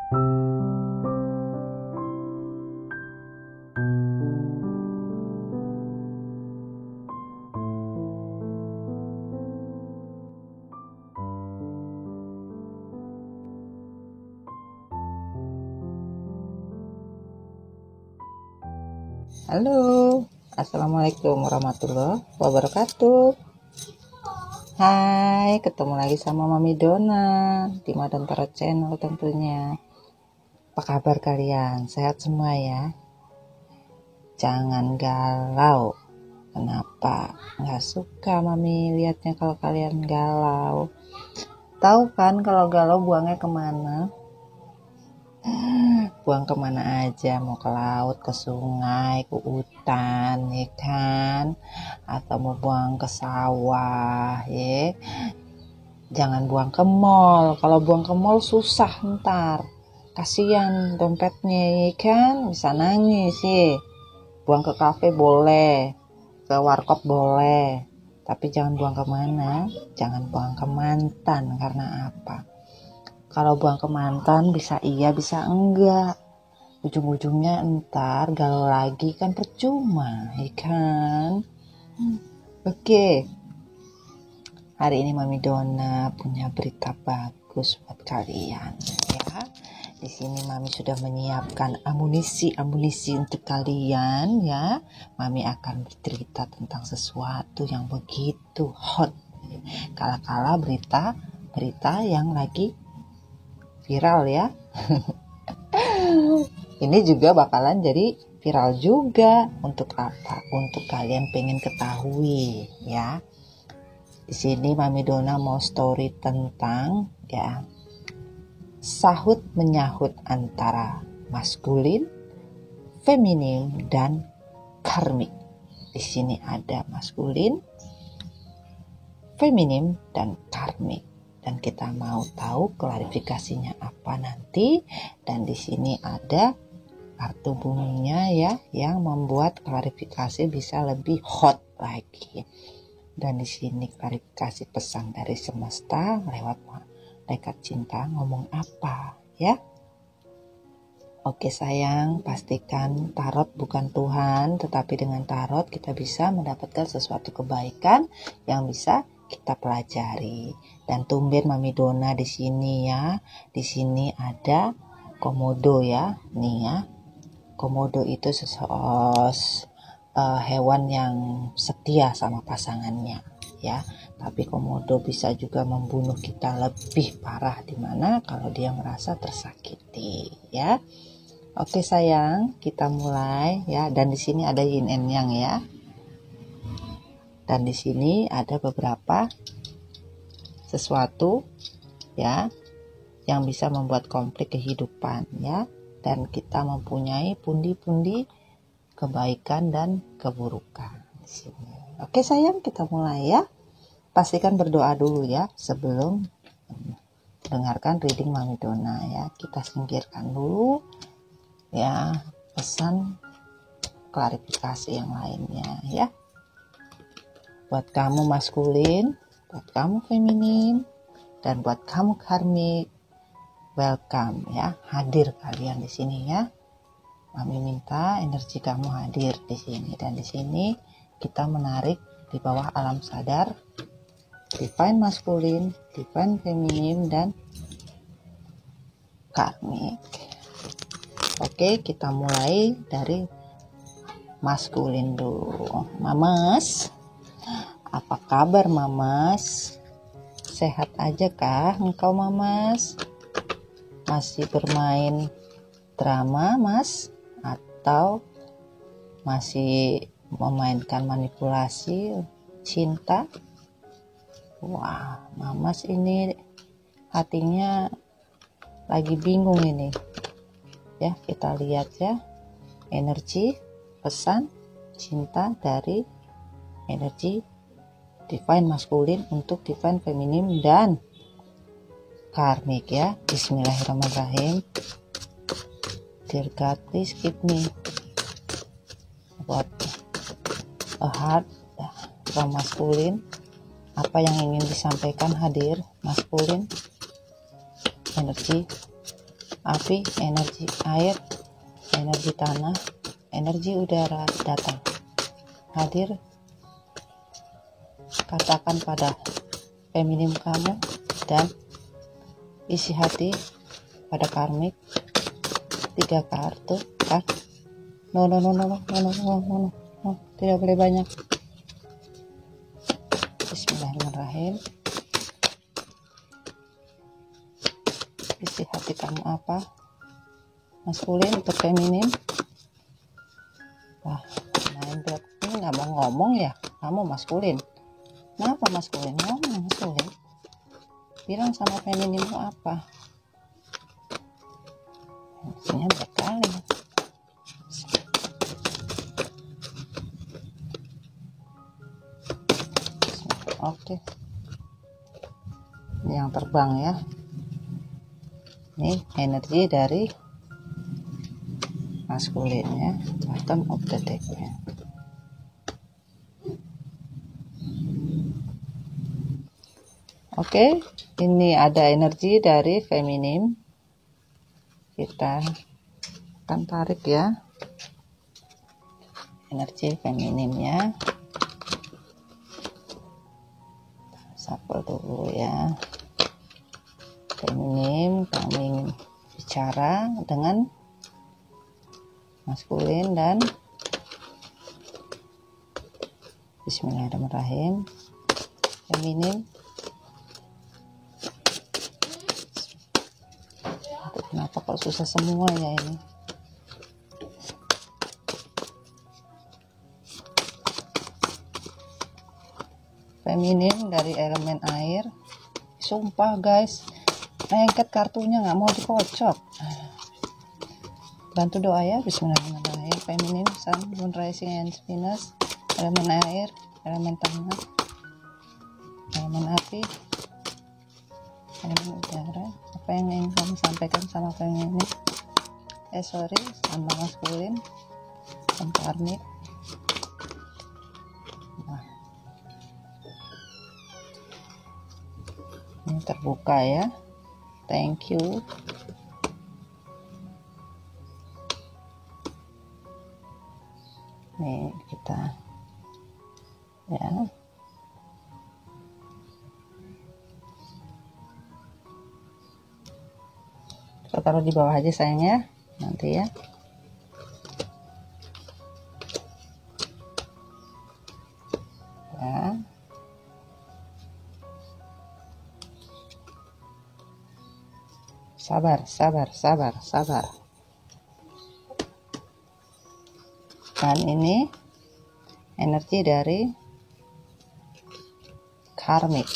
Halo, assalamualaikum warahmatullahi wabarakatuh. Hai, ketemu lagi sama Mami Dona di Madam Tarot Channel tentunya. Apa kabar kalian? Sehat semua ya? Jangan galau. Kenapa? Nggak suka Mami lihatnya kalau kalian galau. Tahu kan kalau galau buangnya kemana? Buang kemana aja, mau ke laut, ke sungai, ke hutan, ya kan? Atau mau buang ke sawah, ya. Jangan buang ke mall. Kalau buang ke mall susah ntar. Kasihan dompetnya, ya kan? Bisa nangis, ya. Buang ke kafe boleh, ke warkop boleh. Tapi jangan buang kemana? Jangan buang ke mantan. Karena apa? Kalau buang ke mantan bisa iya bisa enggak, ujung-ujungnya entar galau lagi kan percuma, ya kan? Oke. Hari ini Mami Dona punya berita bagus buat kalian ya. Di sini Mami sudah menyiapkan amunisi untuk kalian ya. Mami akan bercerita tentang sesuatu yang begitu hot. Kala-kala berita yang lagi viral ya. Ini juga bakalan jadi viral juga. Untuk apa? Untuk kalian pengen ketahui ya. Di sini Mami Dona mau story tentang ya sahut menyahut antara maskulin, feminim dan karmik. Di sini ada maskulin, feminim dan karmik. Dan kita mau tahu klarifikasinya apa nanti. Dan di sini ada kartu buminya ya, yang membuat klarifikasi bisa lebih hot lagi. Dan di sini klarifikasi pesan dari semesta lewat malaikat cinta ngomong apa ya. Oke sayang, pastikan tarot bukan Tuhan, tetapi dengan tarot kita bisa mendapatkan sesuatu kebaikan yang bisa kita pelajari. Dan tumben Mami Dona di sini ya. Di sini ada komodo ya. Nih ya. Komodo itu hewan yang setia sama pasangannya ya. Tapi komodo bisa juga membunuh kita lebih parah, dimana kalau dia merasa tersakiti ya. Oke sayang, kita mulai ya. Dan di sini ada yin and yang ya. Dan di sini ada beberapa sesuatu ya yang bisa membuat konflik kehidupan ya. Dan kita mempunyai pundi-pundi kebaikan dan keburukan di sini. Oke sayang, kita mulai ya. Pastikan berdoa dulu ya sebelum dengarkan reading Mami Dona ya. Kita singkirkan dulu ya pesan klarifikasi yang lainnya ya. Buat kamu maskulin, buat kamu feminin, dan buat kamu karmik, welcome ya, hadir kalian di sini ya. Mami minta energi kamu hadir di sini. Dan di sini kita menarik di bawah alam sadar divine maskulin, divine feminin, dan karmik. Oke, kita mulai dari maskulin dulu. Mamas, apa kabar Mamas? Sehat aja kah engkau Mamas? Masih bermain drama Mas? Atau masih memainkan manipulasi cinta? Wah, Mamas ini hatinya lagi bingung ini. Ya, kita lihat ya. Energi, pesan, cinta dari energi divine maskulin untuk divine feminim dan karmik ya. Bismillahirrahmanirrahim. Dear God, please give me what a heart from maskulin. Apa yang ingin disampaikan hadir maskulin energi api, energi air, energi tanah, energi udara datang, hadir. Katakan pada feminim kamu dan isi hati pada karmik 3 kartu kan. No, tidak boleh banyak. Bismillahirrahmanirrahim. Isi hati kamu apa? Maskulin untuk feminim. Wah, main berat ini nggak mau ngomong ya. Kamu maskulin. Kenapa maskulin? Ngomong maskulin. Bilang sama feminimmu apa? Energinya berat kali. Oke. Ini yang terbang ya. Ini energi dari maskulin ya, bottom of the deck ya. Oke, ini ada energi dari feminim. Kita akan tarik ya energi feminimnya. Shuffle dulu ya. Feminim, kami ingin bicara dengan maskulin dan bismillahirrahmanirrahim. Feminim, kenapa kok susah semua ya ini? Feminim dari elemen air. Sumpah guys, lengket kartunya nggak mau dikocok. Bantu doa ya. Bismillahirrahmanirrahim. Feminim, Sun, Moon, Rising, and Venus. Elemen air, elemen tanah, elemen api, elemen udara. Apa yang ingin kamu sampaikan sama feminim? Sama maskulin, sama karmik. Nah, ini terbuka ya. Thank you. Nih kita ya. Kita taruh di bawah aja sayangnya nanti ya. Ya. Sabar. Dan ini energi dari karmik.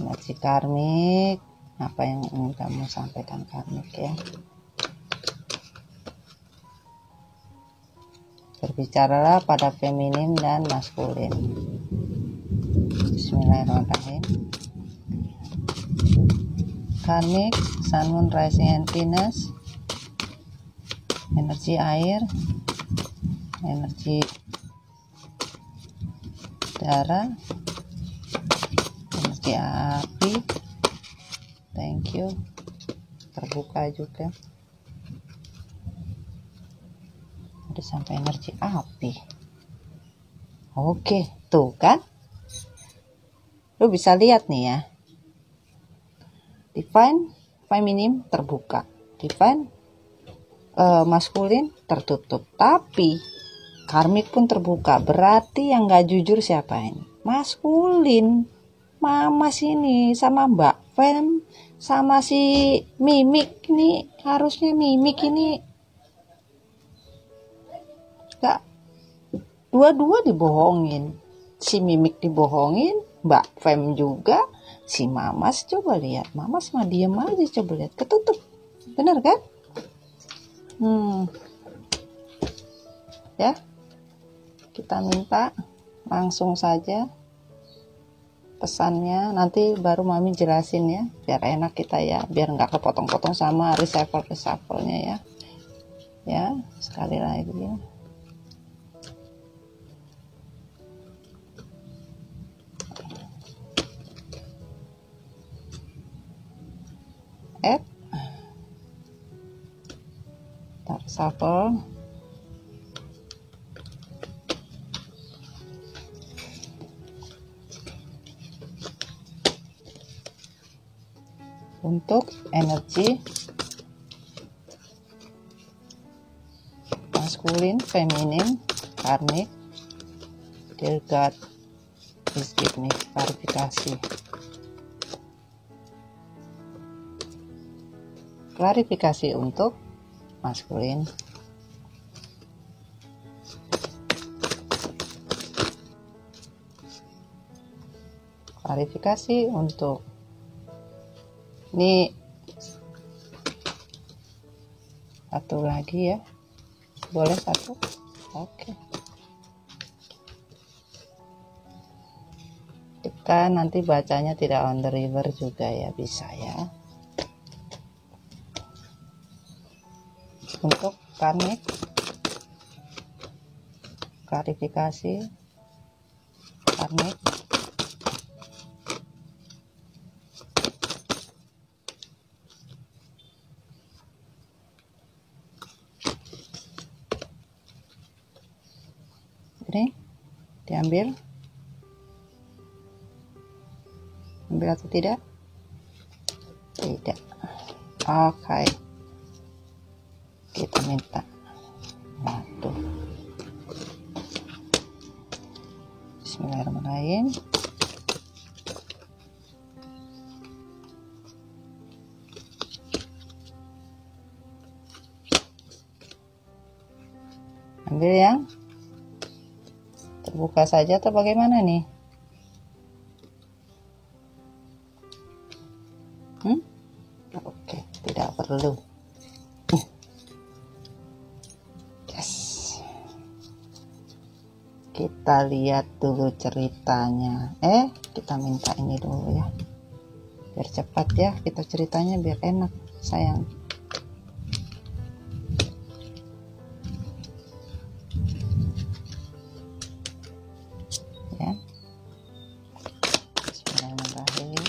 Energi karmik, apa yang ingin kamu sampaikan karmik ya? Berbicaralah pada feminim dan maskulin. Bismillahirrahmanirrahim. Karmik, Sun, Moon, Rising, and Venus. Energi air, energi udara, energi api. Thank you. Terbuka juga. Udah sampai energi api. Oke, tuh kan? Lu bisa lihat nih ya. Divine feminim terbuka. Divine maskulin tertutup, tapi karmik pun terbuka. Berarti yang gak jujur siapa ini? Maskulin. Mama sini sama Mbak Fem sama si Mimik ini, harusnya Mimik ini gak, dua-dua dibohongin. Si Mimik dibohongin, Mbak Fem juga, si Mamas coba lihat. Mamas mah diem aja, coba lihat ketutup. Bener kan? Ya, kita minta langsung saja pesannya, nanti baru Mami jelasin ya, biar enak kita ya, biar nggak kepotong-potong sama reshuffle-nya ya. Ya, sekali lagi ya. shuffle. Untuk energi maskulin, feminin, karmik, dear God, please give me klarifikasi. Klarifikasi untuk maskulin. Klarifikasi untuk ini satu lagi ya, boleh satu? Oke. Kita nanti bacanya tidak on the river juga ya, bisa ya. Untuk karmik, klarifikasi karmik. Ini diambil, ambil atau tidak? Tidak. Oke, kita minta waktu. Bismillahirrahmanirrahim. Ambil yang terbuka saja atau bagaimana nih? Oke, tidak perlu. Yes. Kita lihat dulu ceritanya. Kita minta ini dulu ya. Biar cepat ya, kita ceritanya biar enak, sayang. Ya. Bismillahirrahmanirrahim.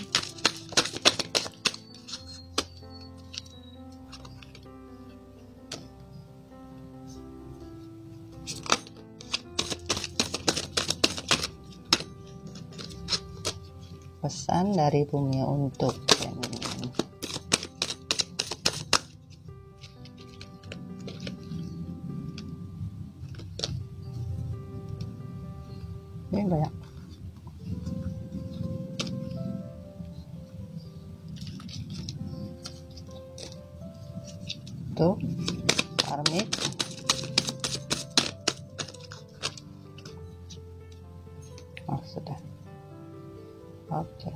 Pesan dari bumi untuk feminin. Ini banyak. Tuh, karmik. Oh, sudah. Oke.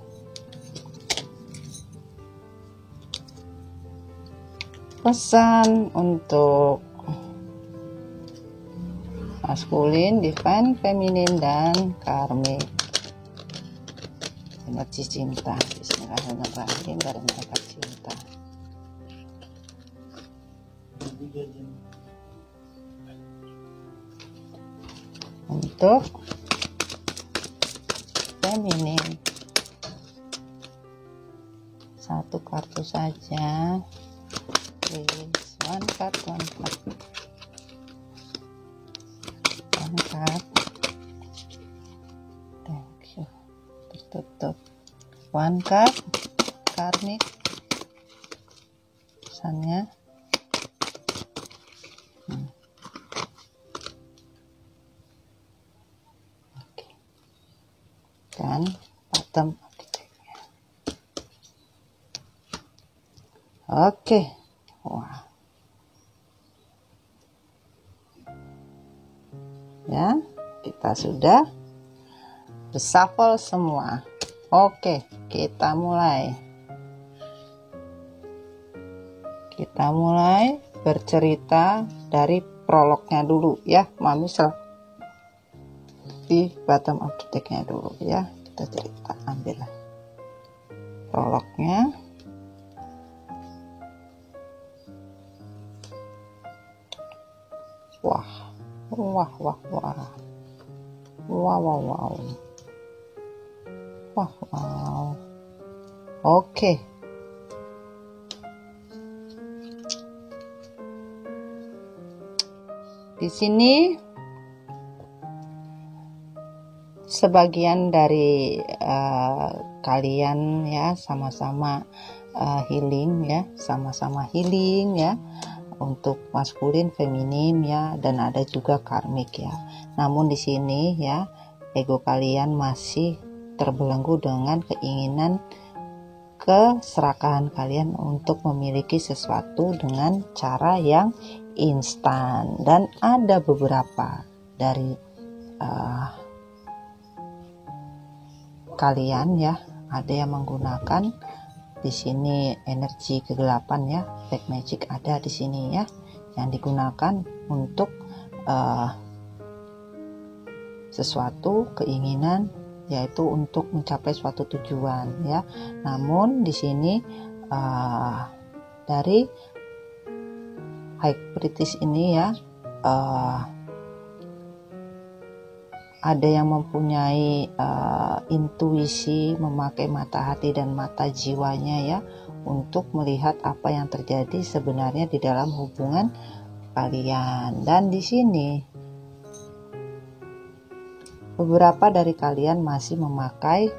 Pesan untuk maskulin, divine, feminin, dan karmik. Energi cinta. Bismillahirrahmanirrahim dari malaikat cinta. Untuk feminin, satu kartu saja, please. One card. Thank you. Tertutup. One card, karmik, pesannya. Oke. Dan bottom. Oke. Wah. Ya, kita sudah reshuffle semua. Oke, kita mulai. Kita mulai bercerita dari prolognya dulu ya, Mami. Di bottom of the deck-nya dulu ya. Kita cerita, ambil prolognya. Wow. Oke. Di sini sebagian dari kalian ya sama-sama healing ya, sama-sama healing ya, untuk maskulin, feminin ya, dan ada juga karmik ya. Namun di sini ya, ego kalian masih terbelenggu dengan keinginan keserakahan kalian untuk memiliki sesuatu dengan cara yang instan, dan ada beberapa dari kalian ya, ada yang menggunakan di sini energi kegelapan ya, black magic ada di sini ya, yang digunakan untuk sesuatu keinginan, yaitu untuk mencapai suatu tujuan ya. Namun di sini dari high priestess ini ya, ada yang mempunyai intuisi, memakai mata hati dan mata jiwanya ya, untuk melihat apa yang terjadi sebenarnya di dalam hubungan kalian. Dan di sini beberapa dari kalian masih memakai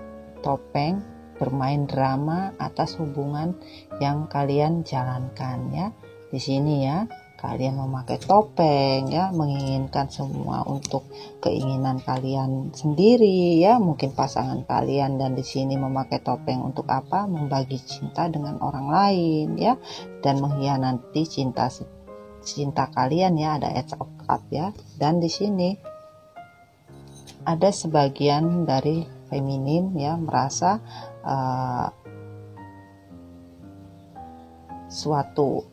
topeng, bermain drama atas hubungan yang kalian jalankan ya. Di sini ya, kalian memakai topeng ya, menginginkan semua untuk keinginan kalian sendiri ya, mungkin pasangan kalian, dan di sini memakai topeng untuk apa? Membagi cinta dengan orang lain ya, dan mengkhianati cinta kalian ya, ada Edge of Cup ya. Dan di sini ada sebagian dari feminin ya, merasa suatu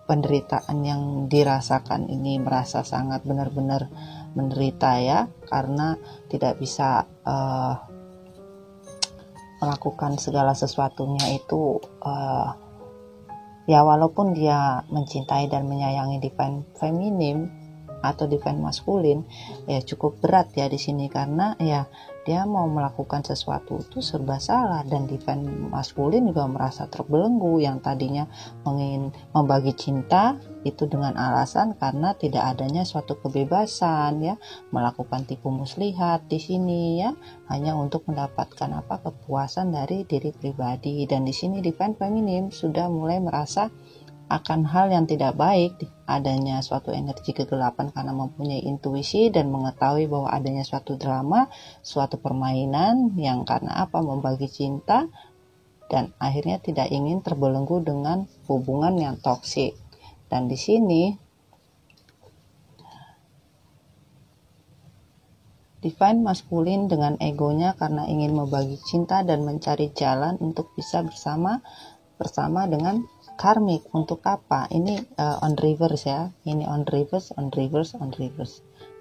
penderitaan yang dirasakan ini, merasa sangat benar-benar menderita ya, karena tidak bisa melakukan segala sesuatunya itu ya, walaupun dia mencintai dan menyayangi divine feminim atau divine maskulin ya, cukup berat ya di sini, karena ya dia mau melakukan sesuatu itu serba salah, dan divine maskulin juga merasa terbelenggu, yang tadinya ingin membagi cinta itu dengan alasan karena tidak adanya suatu kebebasan ya, melakukan tipu muslihat di sini ya, hanya untuk mendapatkan apa? Kepuasan dari diri pribadi. Dan di sini divine feminim sudah mulai merasa akan hal yang tidak baik, adanya suatu energi kegelapan, karena mempunyai intuisi dan mengetahui bahwa adanya suatu drama, suatu permainan yang karena apa? Membagi cinta, dan akhirnya tidak ingin terbelenggu dengan hubungan yang toksik. Dan di sini divine maskulin dengan egonya karena ingin membagi cinta dan mencari jalan untuk bisa bersama dengan karmik. Untuk apa? Ini on reverse ya, ini on reverse.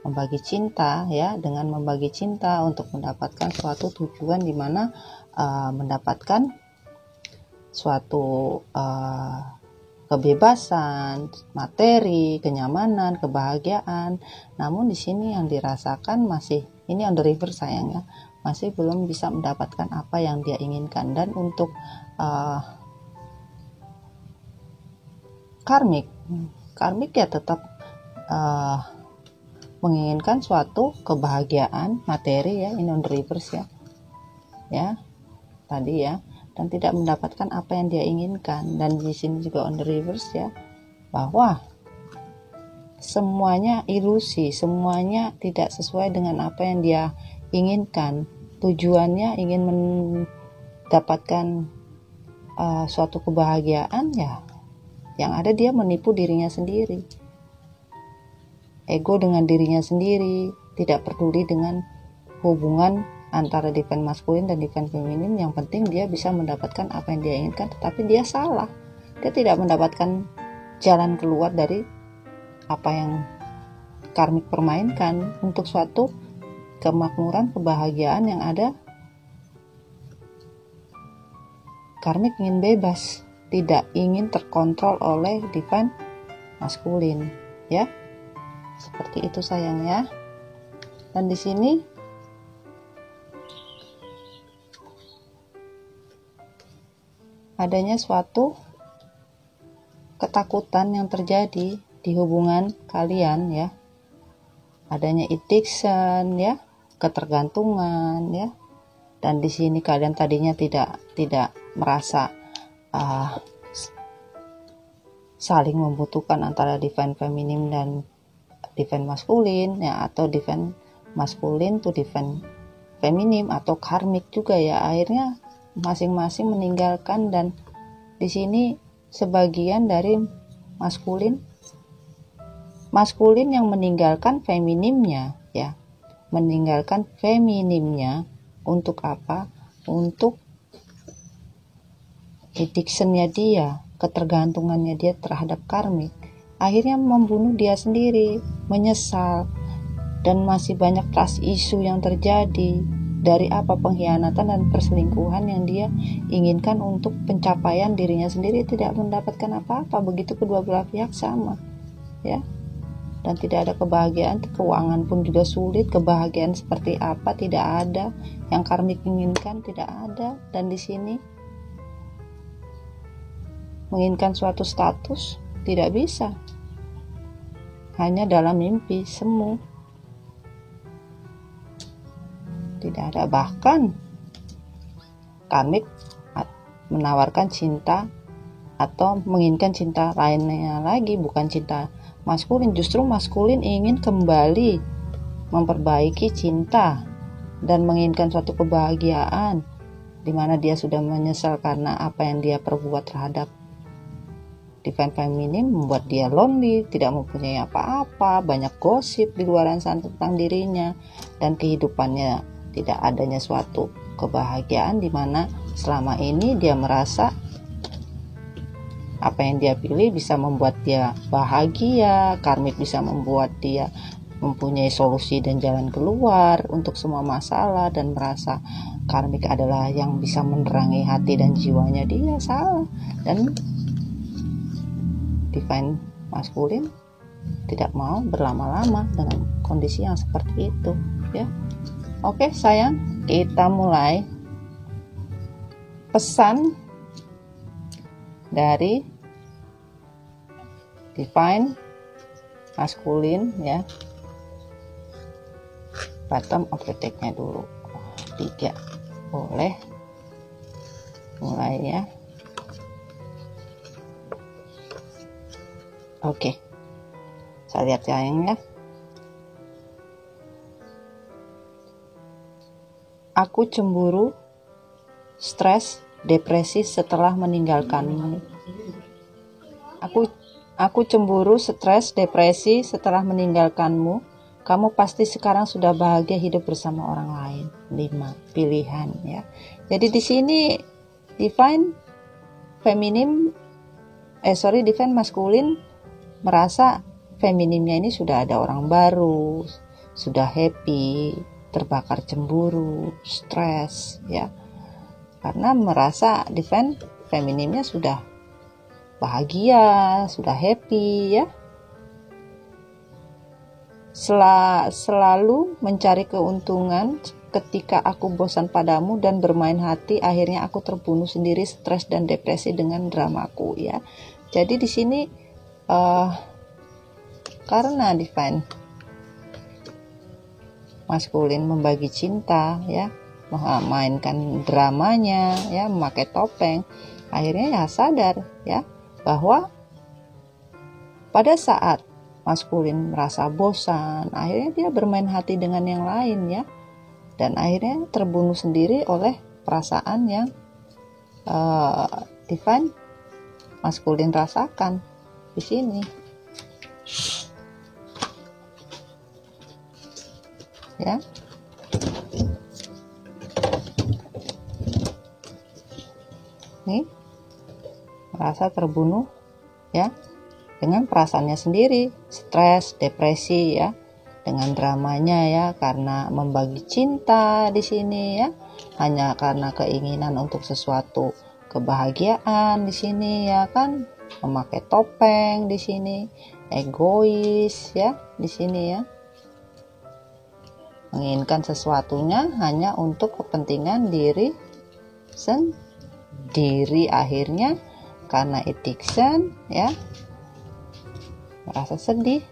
Membagi cinta ya, dengan membagi cinta untuk mendapatkan suatu tujuan, di mana mendapatkan suatu kebebasan, materi, kenyamanan, kebahagiaan. Namun di sini yang dirasakan masih, ini on the reverse sayang ya, masih belum bisa mendapatkan apa yang dia inginkan. Dan untuk karmik ya tetap menginginkan suatu kebahagiaan materi ya, ini on the reverse ya tadi ya, dan tidak mendapatkan apa yang dia inginkan. Dan di sini juga on the reverse ya, bahwa semuanya ilusi, semuanya tidak sesuai dengan apa yang dia inginkan. Tujuannya ingin mendapatkan suatu kebahagiaan ya, yang ada dia menipu dirinya sendiri, ego dengan dirinya sendiri, tidak peduli dengan hubungan antara divine maskulin dan divine feminin. Yang penting dia bisa mendapatkan apa yang dia inginkan, tetapi dia salah, dia tidak mendapatkan jalan keluar dari apa yang karmik permainkan. Untuk suatu kemakmuran, kebahagiaan yang ada, karmik ingin bebas, tidak ingin terkontrol oleh divine maskulin ya, seperti itu sayang ya. Dan di sini adanya suatu ketakutan yang terjadi di hubungan kalian ya, adanya addiction ya, ketergantungan ya, dan di sini kalian tadinya tidak merasa saling membutuhkan antara divine feminim dan divine maskulin ya, atau divine maskulin to divine feminim atau karmik juga ya, akhirnya masing-masing meninggalkan. Dan di sini sebagian dari maskulin yang meninggalkan feminimnya ya, meninggalkan feminimnya untuk apa? Untuk addictionnya dia, ketergantungannya dia terhadap karmik, akhirnya membunuh dia sendiri, menyesal, dan masih banyak trust issue yang terjadi dari apa? Pengkhianatan dan perselingkuhan yang dia inginkan untuk pencapaian dirinya sendiri, tidak mendapatkan apa-apa. Begitu kedua belah pihak sama ya, dan tidak ada kebahagiaan. Keuangan pun juga sulit, kebahagiaan seperti apa tidak ada, yang karmik inginkan tidak ada. Dan di sini menginginkan suatu status tidak bisa, hanya dalam mimpi semu, tidak ada. Bahkan karmik menawarkan cinta atau menginginkan cinta lainnya lagi, bukan cinta maskulin. Justru maskulin ingin kembali memperbaiki cinta dan menginginkan suatu kebahagiaan, di mana dia sudah menyesal karena apa yang dia perbuat terhadap divine feminim, membuat dia lonely, tidak mempunyai apa-apa, banyak gosip di luar sana tentang dirinya, dan kehidupannya tidak adanya suatu kebahagiaan, di mana selama ini dia merasa apa yang dia pilih bisa membuat dia bahagia, karmik bisa membuat dia mempunyai solusi dan jalan keluar untuk semua masalah, dan merasa karmik adalah yang bisa menerangi hati dan jiwanya dia. Salah. Dan divine maskulin tidak mau berlama-lama dengan kondisi yang seperti itu ya. Oke sayang, kita mulai. Pesan dari divine maskulin ya, bottom of the deck-nya dulu 3, boleh mulai ya. Oke, saya lihat sayang ya. Aku cemburu, stres, depresi setelah meninggalkanmu. Aku cemburu, stres, depresi setelah meninggalkanmu. Kamu pasti sekarang sudah bahagia hidup bersama orang lain. 5 pilihan ya. Jadi di sini divine maskulin merasa feminimnya ini sudah ada orang baru, sudah happy, terbakar cemburu, stres ya, karena merasa divine feminimnya sudah bahagia, sudah happy ya. Selalu mencari keuntungan. Ketika aku bosan padamu dan bermain hati, akhirnya aku terbunuh sendiri, stres dan depresi dengan dramaku ya. Jadi di sini karena divine maskulin membagi cinta ya, memainkan dramanya ya, memakai topeng, akhirnya ya sadar ya bahwa pada saat maskulin merasa bosan, akhirnya dia bermain hati dengan yang lain ya, dan akhirnya terbunuh sendiri oleh perasaan yang divine maskulin rasakan di sini ya. Nih, merasa terbunuh ya dengan perasaannya sendiri, stres, depresi ya, dengan dramanya ya, karena membagi cinta di sini ya, hanya karena keinginan untuk sesuatu kebahagiaan di sini ya kan, memakai topeng di sini, egois ya di sini ya, menginginkan sesuatunya hanya untuk kepentingan diri sendiri, akhirnya karena addiction ya, merasa sedih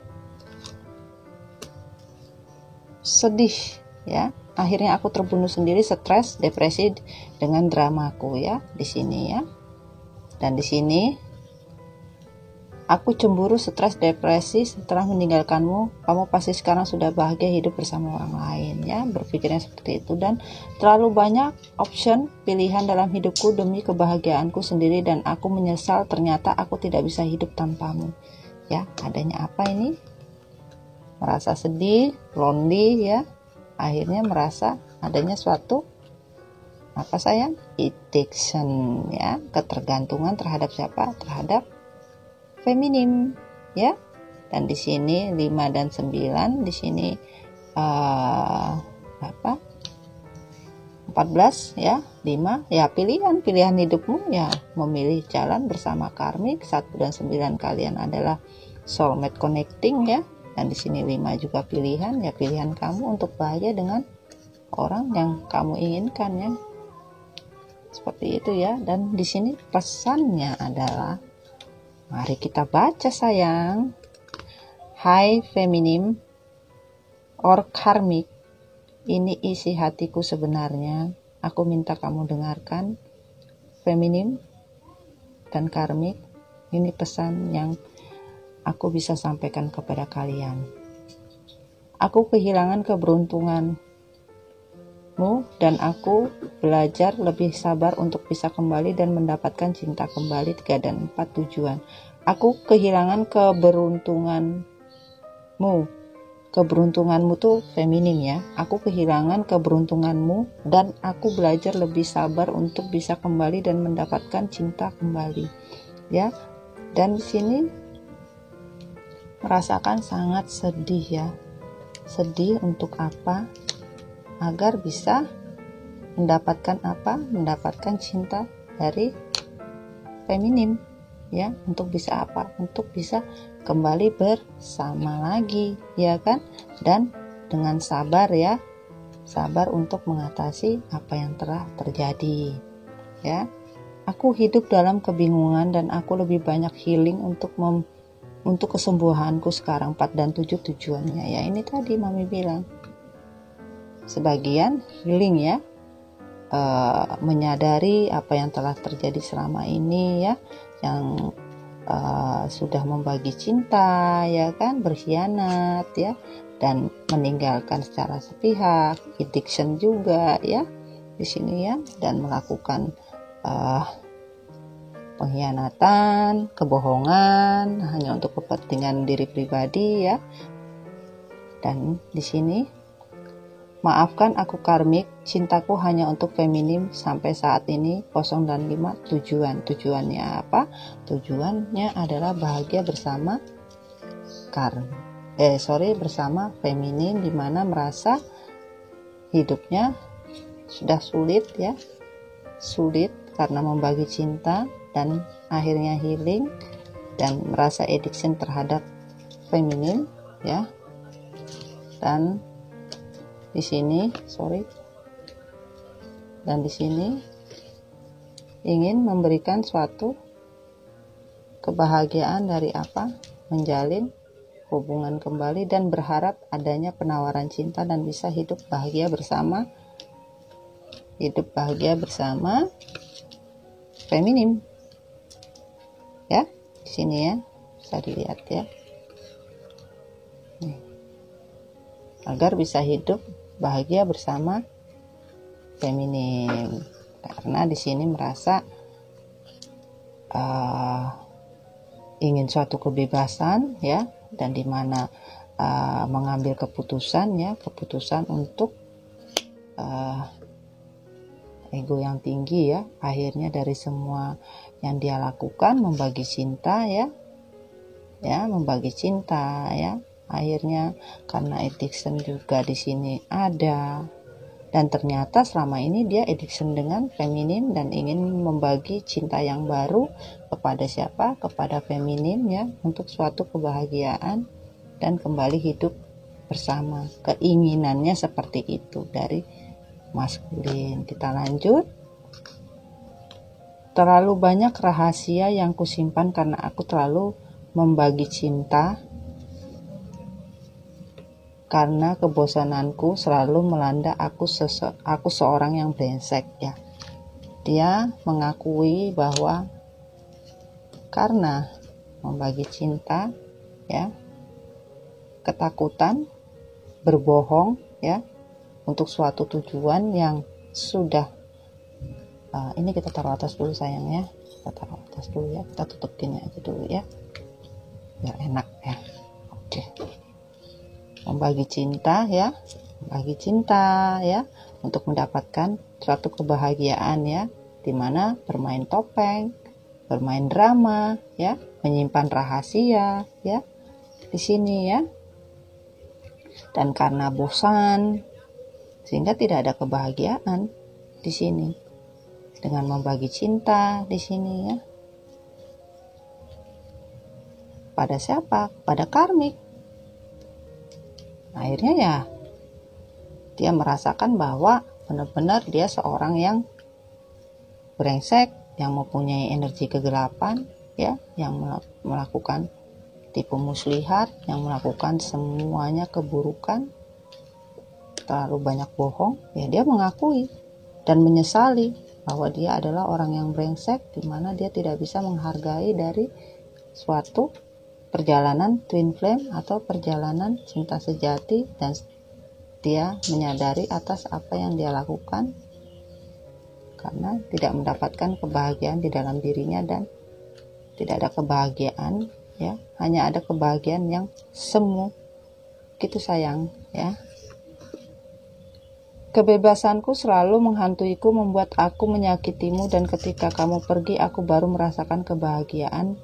ya. Akhirnya aku terbunuh sendiri, stres, depresi dengan dramaku ya di sini ya. Dan di sini aku cemburu, stres, depresi setelah meninggalkanmu. Kamu pasti sekarang sudah bahagia hidup bersama orang lain ya. Berpikirnya seperti itu. Dan terlalu banyak option pilihan dalam hidupku demi kebahagiaanku sendiri, dan aku menyesal ternyata aku tidak bisa hidup tanpamu ya. Adanya apa ini? Merasa sedih, lonely ya. Akhirnya merasa adanya suatu apa sayang? Addiction ya, ketergantungan terhadap siapa? Terhadap feminim ya. Dan di sini 5 dan 9, di sini 14 ya. 5 ya, pilihan hidupmu ya, memilih jalan bersama karmik. 1 dan 9 kalian adalah soulmate connecting ya. Dan di sini 5 juga pilihan ya, pilihan kamu untuk bahagia dengan orang yang kamu inginkan ya. Seperti itu ya. Dan di sini pesannya adalah, mari kita baca sayang. Hai feminim or karmik, ini isi hatiku sebenarnya. Aku minta kamu dengarkan. Feminim dan karmik, ini pesan yang aku bisa sampaikan kepada kalian. Aku kehilangan keberuntunganmu dan aku belajar lebih sabar untuk bisa kembali dan mendapatkan cinta kembali. 3 dan 4 tujuan. Aku kehilangan keberuntunganmu. Keberuntunganmu tuh feminim ya. Aku kehilangan keberuntunganmu dan aku belajar lebih sabar untuk bisa kembali dan mendapatkan cinta kembali. Ya. Dan di sini merasakan sangat sedih ya. Sedih untuk apa? Agar bisa mendapatkan apa? Mendapatkan cinta dari feminim ya. Untuk bisa apa? Untuk bisa kembali bersama lagi ya kan. Dan dengan sabar ya, sabar untuk mengatasi apa yang telah terjadi ya. Aku hidup dalam kebingungan dan aku lebih banyak healing untuk kesembuhanku sekarang. 4 dan 7 tujuannya ya, ini tadi mami bilang sebagian healing ya, menyadari apa yang telah terjadi selama ini ya, yang sudah membagi cinta ya kan, berkhianat ya, dan meninggalkan secara sepihak, addiction juga ya di sini ya, dan melakukan pengkhianatan, kebohongan hanya untuk kepentingan diri pribadi ya. Dan di sini, maafkan aku karmik, cintaku hanya untuk feminim sampai saat ini. 0 dan 5 tujuan. Tujuannya apa? Tujuannya adalah bahagia bersama bersama feminim, di mana merasa hidupnya sudah sulit ya. Sulit karena membagi cinta, dan akhirnya healing dan merasa addiction terhadap feminim ya. Dan di sini ingin memberikan suatu kebahagiaan dari apa? Menjalin hubungan kembali dan berharap adanya penawaran cinta dan bisa hidup bahagia bersama feminim ya. Di sini ya, bisa dilihat ya. Nih. Agar bisa hidup bahagia bersama feminim, karena di sini merasa ingin suatu kebebasan ya, dan dimana mengambil keputusan untuk ego yang tinggi ya. Akhirnya dari semua yang dia lakukan membagi cinta ya, membagi cinta ya. Akhirnya karena addiction juga di sini ada, dan ternyata selama ini dia addiction dengan feminim dan ingin membagi cinta yang baru kepada siapa? Kepada feminim ya, untuk suatu kebahagiaan dan kembali hidup bersama. Keinginannya seperti itu dari maskulin. Kita lanjut. Terlalu banyak rahasia yang kusimpan karena aku terlalu membagi cinta. Karena kebosananku selalu melanda aku seorang yang brengsek ya. Dia mengakui bahwa karena membagi cinta ya, ketakutan berbohong ya untuk suatu tujuan yang sudah ini kita taruh atas dulu sayang ya, kita taruh atas dulu ya, kita tutup gini aja dulu ya biar enak ya. Oke, membagi cinta ya untuk mendapatkan suatu kebahagiaan ya, dimana bermain topeng, bermain drama ya, menyimpan rahasia ya di sini ya. Dan karena bosan sehingga tidak ada kebahagiaan di sini. Dengan membagi cinta di sini ya. Pada siapa? Pada karmik. Akhirnya ya dia merasakan bahwa benar-benar dia seorang yang brengsek, yang mempunyai energi kegelapan ya, yang melakukan tipu muslihat, yang melakukan semuanya keburukan, terlalu banyak bohong ya. Dia mengakui dan menyesali bahwa dia adalah orang yang brengsek, di mana dia tidak bisa menghargai dari suatu perjalanan twin flame atau perjalanan cinta sejati, dan dia menyadari atas apa yang dia lakukan karena tidak mendapatkan kebahagiaan di dalam dirinya, dan tidak ada kebahagiaan ya, hanya ada kebahagiaan yang semu gitu sayang ya. Kebebasanku selalu menghantuiku, membuat aku menyakitimu, dan ketika kamu pergi aku baru merasakan kebahagiaan.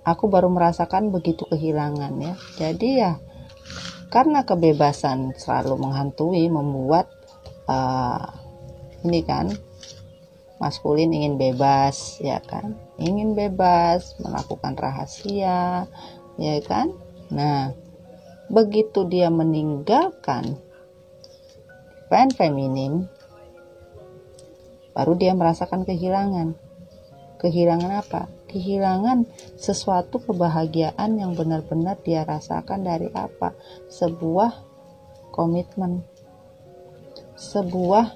Aku baru merasakan begitu kehilangan ya. Jadi ya karena kebebasan selalu menghantui, membuat ini kan maskulin ingin bebas ya kan, ingin bebas melakukan rahasia ya kan. Nah begitu dia meninggalkan divine feminine, baru dia merasakan kehilangan. Kehilangan apa? Kehilangan sesuatu kebahagiaan yang benar-benar dia rasakan dari apa? Sebuah komitmen, sebuah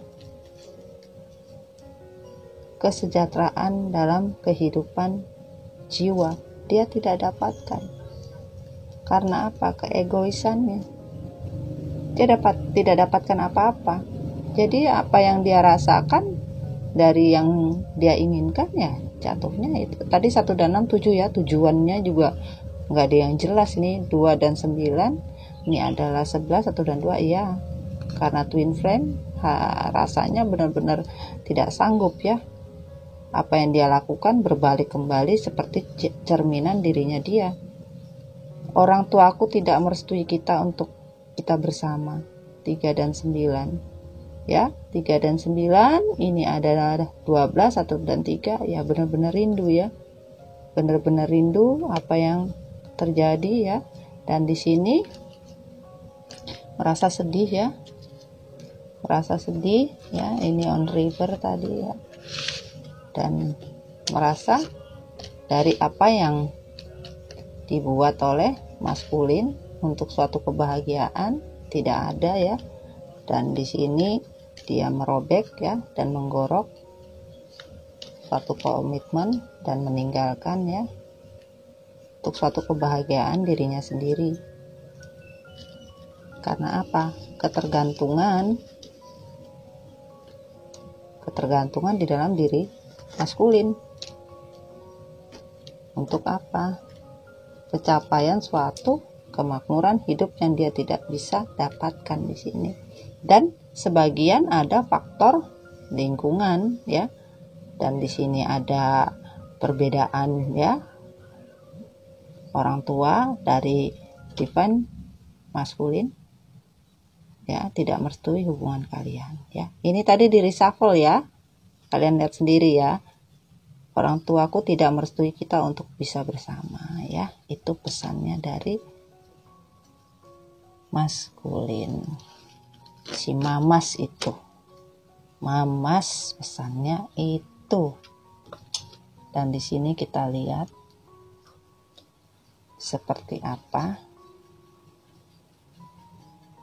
kesejahteraan dalam kehidupan jiwa. Dia tidak dapatkan. Karena apa? Keegoisannya. Dia tidak dapatkan apa-apa. Jadi apa yang dia rasakan dari yang dia inginkan ya jatuhnya itu. Tadi 1 dan 6 7 ya, tujuannya juga nggak ada yang jelas. Ini 2 dan 9, ini adalah 11, 1 dan 2 iya. Karena twin flame rasanya benar-benar tidak sanggup ya. Apa yang dia lakukan berbalik kembali seperti cerminan dirinya dia. Orang tuaku tidak merestui kita untuk kita bersama. 3 dan 9 ya, 3 dan 9 ini adalah 12, 1 dan 3 ya, benar-benar rindu ya, benar-benar rindu apa yang terjadi ya. Dan di sini merasa sedih ya, merasa sedih ya, ini on river tadi ya, dan merasa dari apa yang dibuat oleh maskulin untuk suatu kebahagiaan tidak ada ya. Dan di sini dia merobek ya, dan menggorok suatu komitmen dan meninggalkan ya untuk suatu kebahagiaan dirinya sendiri. Karena apa? Ketergantungan di dalam diri maskulin. Untuk apa? Pencapaian suatu kemakmuran hidup yang dia tidak bisa dapatkan di sini. Dan sebagian ada faktor lingkungan ya. Dan di sini ada perbedaan ya. Orang tua dari divine maskulin ya tidak merestui hubungan kalian ya. Ini tadi di reshuffle ya. Kalian lihat sendiri ya. Orang tuaku tidak merestui kita untuk bisa bersama ya. Itu pesannya dari maskulin. Si mamas itu. Mamas pesannya itu. Dan di sini kita lihat seperti apa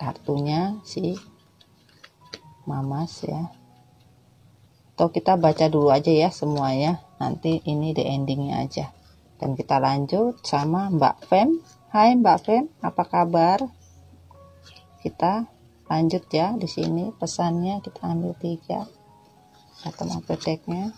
kartunya si Mamas ya. Atau kita baca dulu aja ya semuanya, nanti ini the endingnya aja. Dan kita lanjut sama Mbak Fem. Hai Mbak Fem, apa kabar? Kita lanjut ya di sini pesannya, kita ambil 3 atau decknya.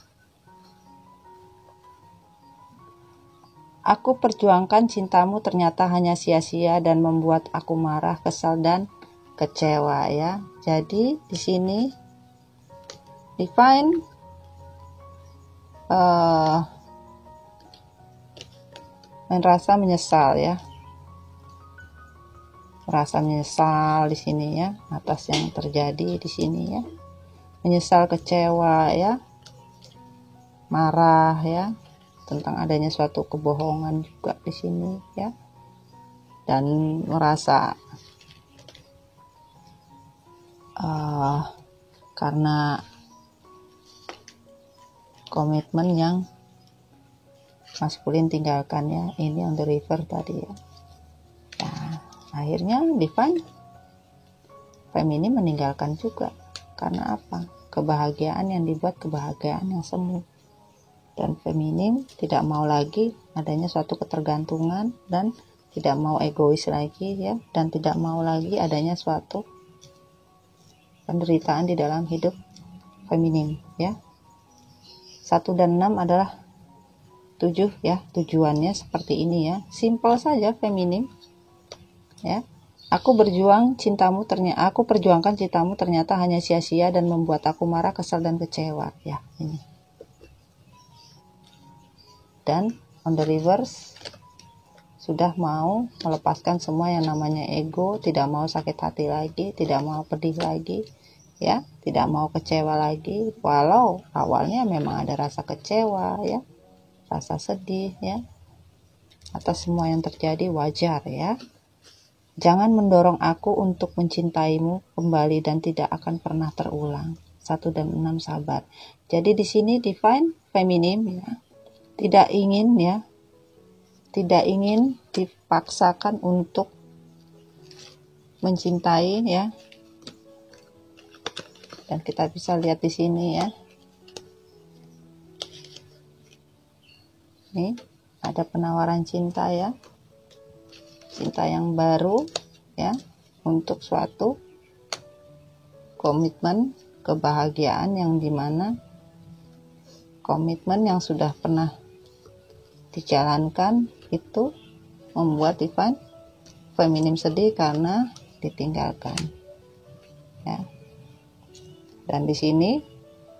Aku perjuangkan cintamu ternyata hanya sia-sia dan membuat aku marah, kesal dan kecewa ya. Jadi di sini Divine merasa menyesal ya, merasa menyesal di sini ya atas yang terjadi di sini ya, menyesal, kecewa ya, marah ya tentang adanya suatu kebohongan juga di sini ya, dan merasa karena komitmen yang maskulin tinggalkan ya, ini on the river tadi ya. Nah, akhirnya Divine Feminin meninggalkan juga. Karena apa? Kebahagiaan yang dibuat kebahagiaan yang semu. Dan Feminin tidak mau lagi adanya suatu ketergantungan dan tidak mau egois lagi ya, dan tidak mau lagi adanya suatu penderitaan di dalam hidup Feminin ya. 1 dan 6 adalah 7 ya, tujuannya seperti ini ya, simple saja Feminin ya. Aku perjuangkan cintamu ternyata hanya sia-sia dan membuat aku marah, kesal dan kecewa ya, ini. Dan on the reverse sudah mau melepaskan semua yang namanya ego, tidak mau sakit hati lagi, tidak mau pedih lagi ya, tidak mau kecewa lagi, walau awalnya memang ada rasa kecewa ya, rasa sedih ya atas semua yang terjadi, wajar ya. Jangan mendorong aku untuk mencintaimu kembali dan tidak akan pernah terulang. 1 dan 6 sabar. Jadi di sini Divine Feminin ya, tidak ingin dipaksakan untuk mencintai ya. Dan kita bisa lihat di sini ya. Nih, ada penawaran cinta ya. Cinta yang baru ya, untuk suatu komitmen kebahagiaan yang dimana komitmen yang sudah pernah dijalankan itu membuat Divine Feminin sedih karena ditinggalkan ya. Dan di sini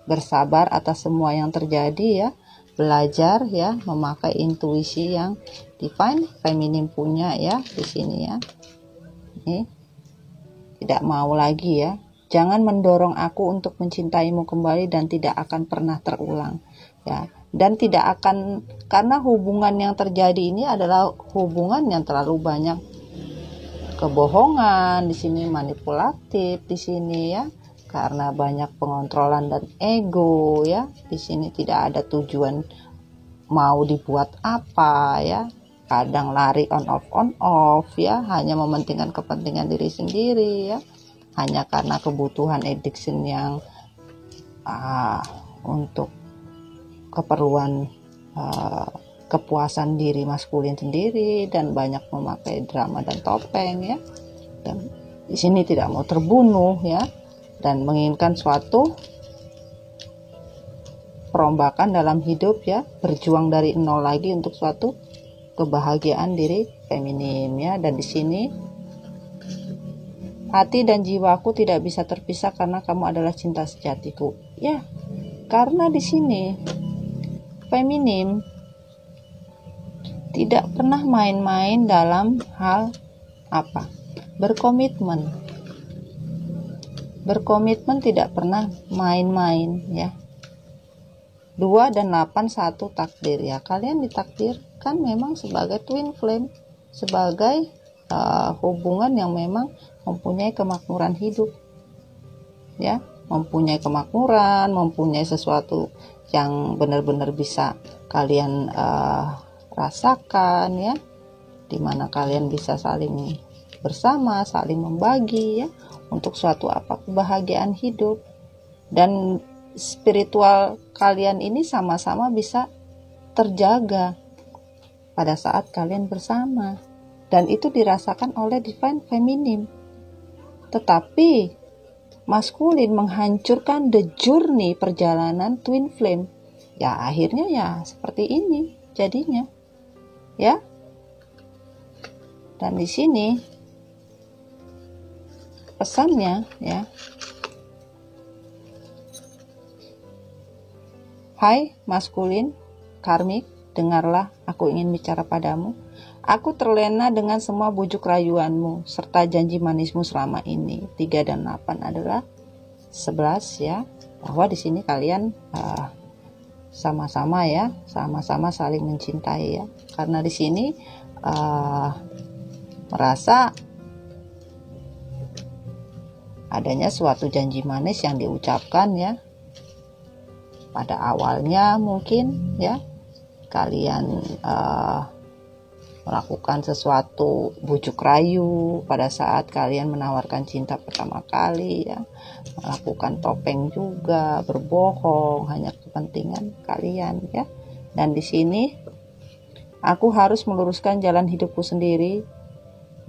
bersabar atas semua yang terjadi ya, belajar ya, memakai intuisi yang Divine Feminin punya ya di sini ya. Ini tidak mau lagi ya. Jangan mendorong aku untuk mencintaimu kembali dan tidak akan pernah terulang ya. Dan tidak akan, karena hubungan yang terjadi ini adalah hubungan yang terlalu banyak kebohongan di sini, manipulatif di sini ya. Karena banyak pengontrolan dan ego ya. Di sini tidak ada tujuan mau dibuat apa ya. Kadang lari on off ya, hanya mementingkan kepentingan diri sendiri ya. Hanya karena kebutuhan addiction yang untuk keperluan kepuasan diri maskulin sendiri, dan banyak memakai drama dan topeng ya. Dan di sini tidak mau terbunuh ya, dan menginginkan suatu perombakan dalam hidup ya, berjuang dari nol lagi untuk suatu kebahagiaan diri Feminin ya. Dan di sini hati dan jiwaku tidak bisa terpisah karena kamu adalah cinta sejatiku ya. Karena di sini Feminin tidak pernah main-main dalam hal apa? Berkomitmen. Berkomitmen tidak pernah main-main ya. 2 dan 8 1 takdir ya. Kalian ditakdirkan memang sebagai twin flame, sebagai hubungan yang memang mempunyai kemakmuran hidup ya, mempunyai kemakmuran, mempunyai sesuatu yang benar-benar bisa kalian rasakan ya, dimana kalian bisa saling bersama, saling membagi ya, untuk suatu kebahagiaan hidup, dan spiritual kalian ini sama-sama bisa terjaga pada saat kalian bersama, dan itu dirasakan oleh divine feminine. Tetapi maskulin menghancurkan the journey, perjalanan twin flame. Ya akhirnya ya seperti ini jadinya. Ya. Dan di sini pesannya ya. Hai maskulin karmik, dengarlah, aku ingin bicara padamu. Aku terlena dengan semua bujuk rayuanmu serta janji manismu selama ini. 3 dan 8 adalah 11 ya. Bahwa di sini kalian sama-sama ya, sama-sama saling mencintai ya. Karena di sini merasa adanya suatu janji manis yang diucapkan ya. Pada awalnya mungkin ya kalian melakukan sesuatu bujuk rayu pada saat kalian menawarkan cinta pertama kali ya, melakukan topeng juga, berbohong hanya kepentingan kalian ya. Dan di sini aku harus meluruskan jalan hidupku sendiri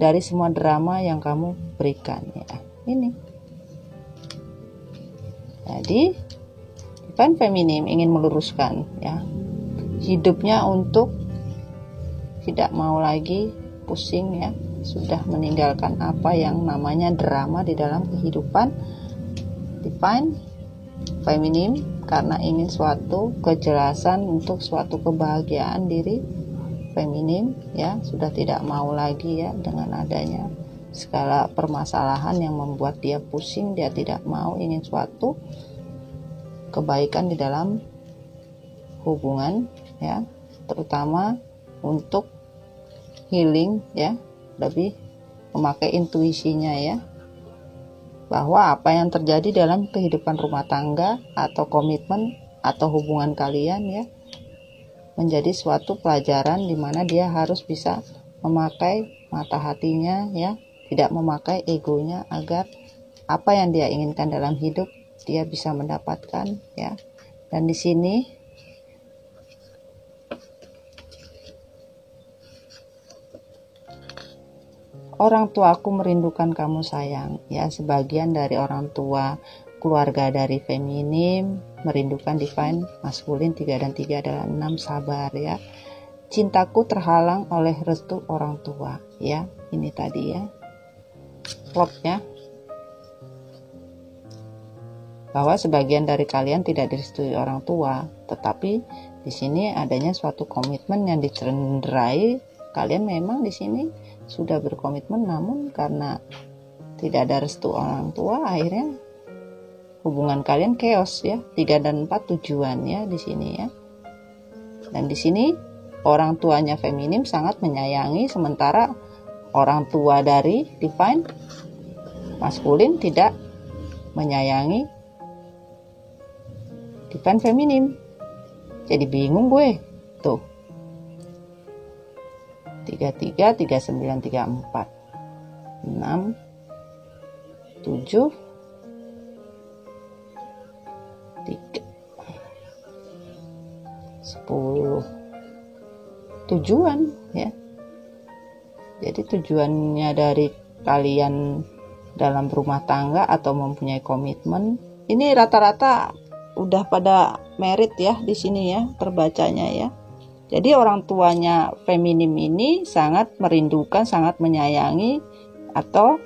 dari semua drama yang kamu berikan ya. Ini jadi divine feminine ingin meluruskan ya hidupnya untuk tidak mau lagi pusing ya, sudah meninggalkan apa yang namanya drama di dalam kehidupan divine feminine, karena ingin suatu kejelasan untuk suatu kebahagiaan diri feminin ya, sudah tidak mau lagi ya dengan adanya segala permasalahan yang membuat dia pusing. Dia tidak mau, ingin suatu kebaikan di dalam hubungan ya, terutama untuk healing ya, lebih memakai intuisinya ya, bahwa apa yang terjadi dalam kehidupan rumah tangga atau komitmen atau hubungan kalian ya, menjadi suatu pelajaran di mana dia harus bisa memakai mata hatinya ya, tidak memakai egonya, agar apa yang dia inginkan dalam hidup dia bisa mendapatkan ya. Dan di sini orang tuaku merindukan kamu sayang ya, sebagian dari orang tua keluarga dari feminim merindukan divine maskulin. 3 dan 3 adalah 6, sabar ya. Cintaku terhalang oleh restu orang tua ya, ini tadi ya plotnya, bahwa sebagian dari kalian tidak direstui orang tua, tetapi di sini adanya suatu komitmen yang dicenderai kalian memang di sini sudah berkomitmen, namun karena tidak ada restu orang tua akhirnya hubungan kalian chaos ya. 3 dan 4 tujuan ya di sini ya. Dan di sini orang tuanya feminim sangat menyayangi, sementara orang tua dari divine maskulin tidak menyayangi divine feminim. Jadi bingung gue tuh. 33, 39, 34, 6, 7, 3, 10, tujuan ya. Jadi tujuannya dari kalian dalam rumah tangga atau mempunyai komitmen ini rata-rata udah pada merit ya di sini ya, terbacanya ya. Jadi orang tuanya feminim ini sangat merindukan, sangat menyayangi atau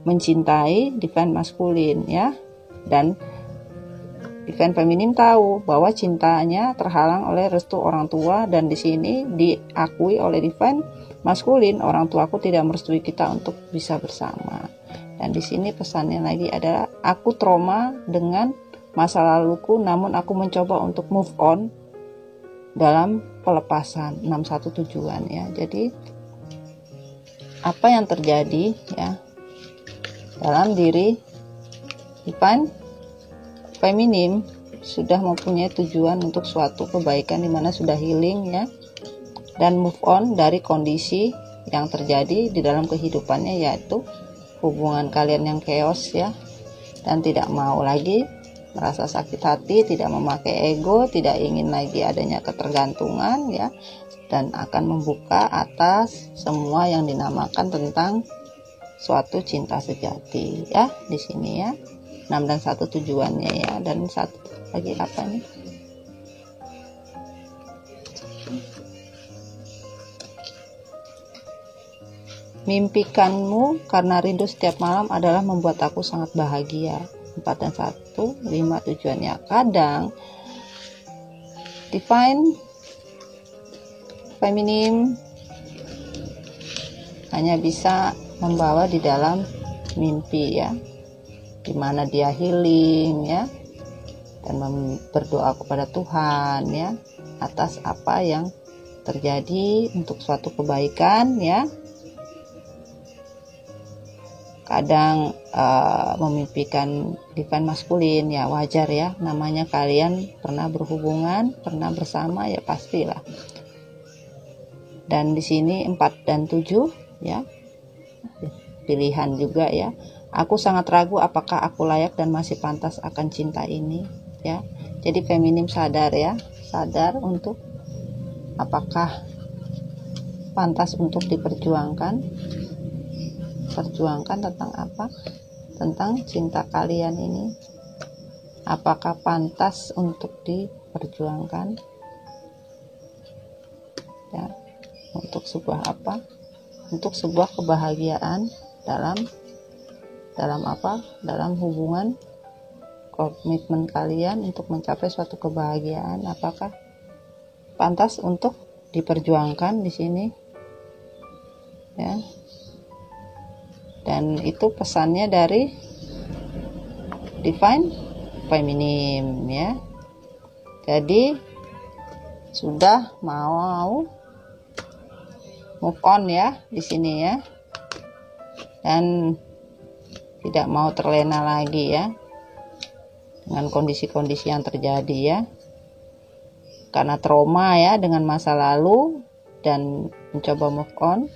mencintai divine maskulin ya. Dan divine feminim tahu bahwa cintanya terhalang oleh restu orang tua, dan di sini diakui oleh divine maskulin, orang tuaku tidak merestui kita untuk bisa bersama. Dan di sini pesannya lagi adalah aku trauma dengan masa laluku, namun aku mencoba untuk move on dalam pelepasan. 61 tujuan ya. Jadi apa yang terjadi ya dalam diri divine feminim sudah mempunyai tujuan untuk suatu kebaikan, dimana sudah healing ya, dan move on dari kondisi yang terjadi di dalam kehidupannya, yaitu hubungan kalian yang chaos ya, dan tidak mau lagi merasa sakit hati, tidak memakai ego, tidak ingin lagi adanya ketergantungan ya, dan akan membuka atas semua yang dinamakan tentang suatu cinta sejati ya di sini ya. 6 dan 1 tujuannya ya, dan 1 lagi apa nih? Mimpikanmu karena rindu setiap malam adalah membuat aku sangat bahagia. 4 dan 1, 5 tujuannya. Kadang divine feminim hanya bisa membawa di dalam mimpi ya, dimana dia healing ya, dan berdoa kepada Tuhan ya atas apa yang terjadi untuk suatu kebaikan ya. Kadang memimpikan divine maskulin ya, wajar ya, namanya kalian pernah berhubungan, pernah bersama ya, pastilah. Dan di sini 4 dan 7 ya, pilihan juga ya. Aku sangat ragu apakah aku layak dan masih pantas akan cinta ini ya. Jadi feminim sadar ya, sadar untuk apakah pantas untuk diperjuangkan. Perjuangkan tentang apa? Tentang cinta kalian ini. Apakah pantas untuk diperjuangkan? Ya, untuk sebuah apa? Untuk sebuah kebahagiaan dalam apa? Dalam hubungan, komitmen kalian untuk mencapai suatu kebahagiaan. Apakah pantas untuk diperjuangkan di sini? Ya. Dan itu pesannya dari divine feminim ya. Jadi sudah mau move on ya di sini ya, dan tidak mau terlena lagi ya dengan kondisi-kondisi yang terjadi ya, karena trauma ya dengan masa lalu, dan mencoba move on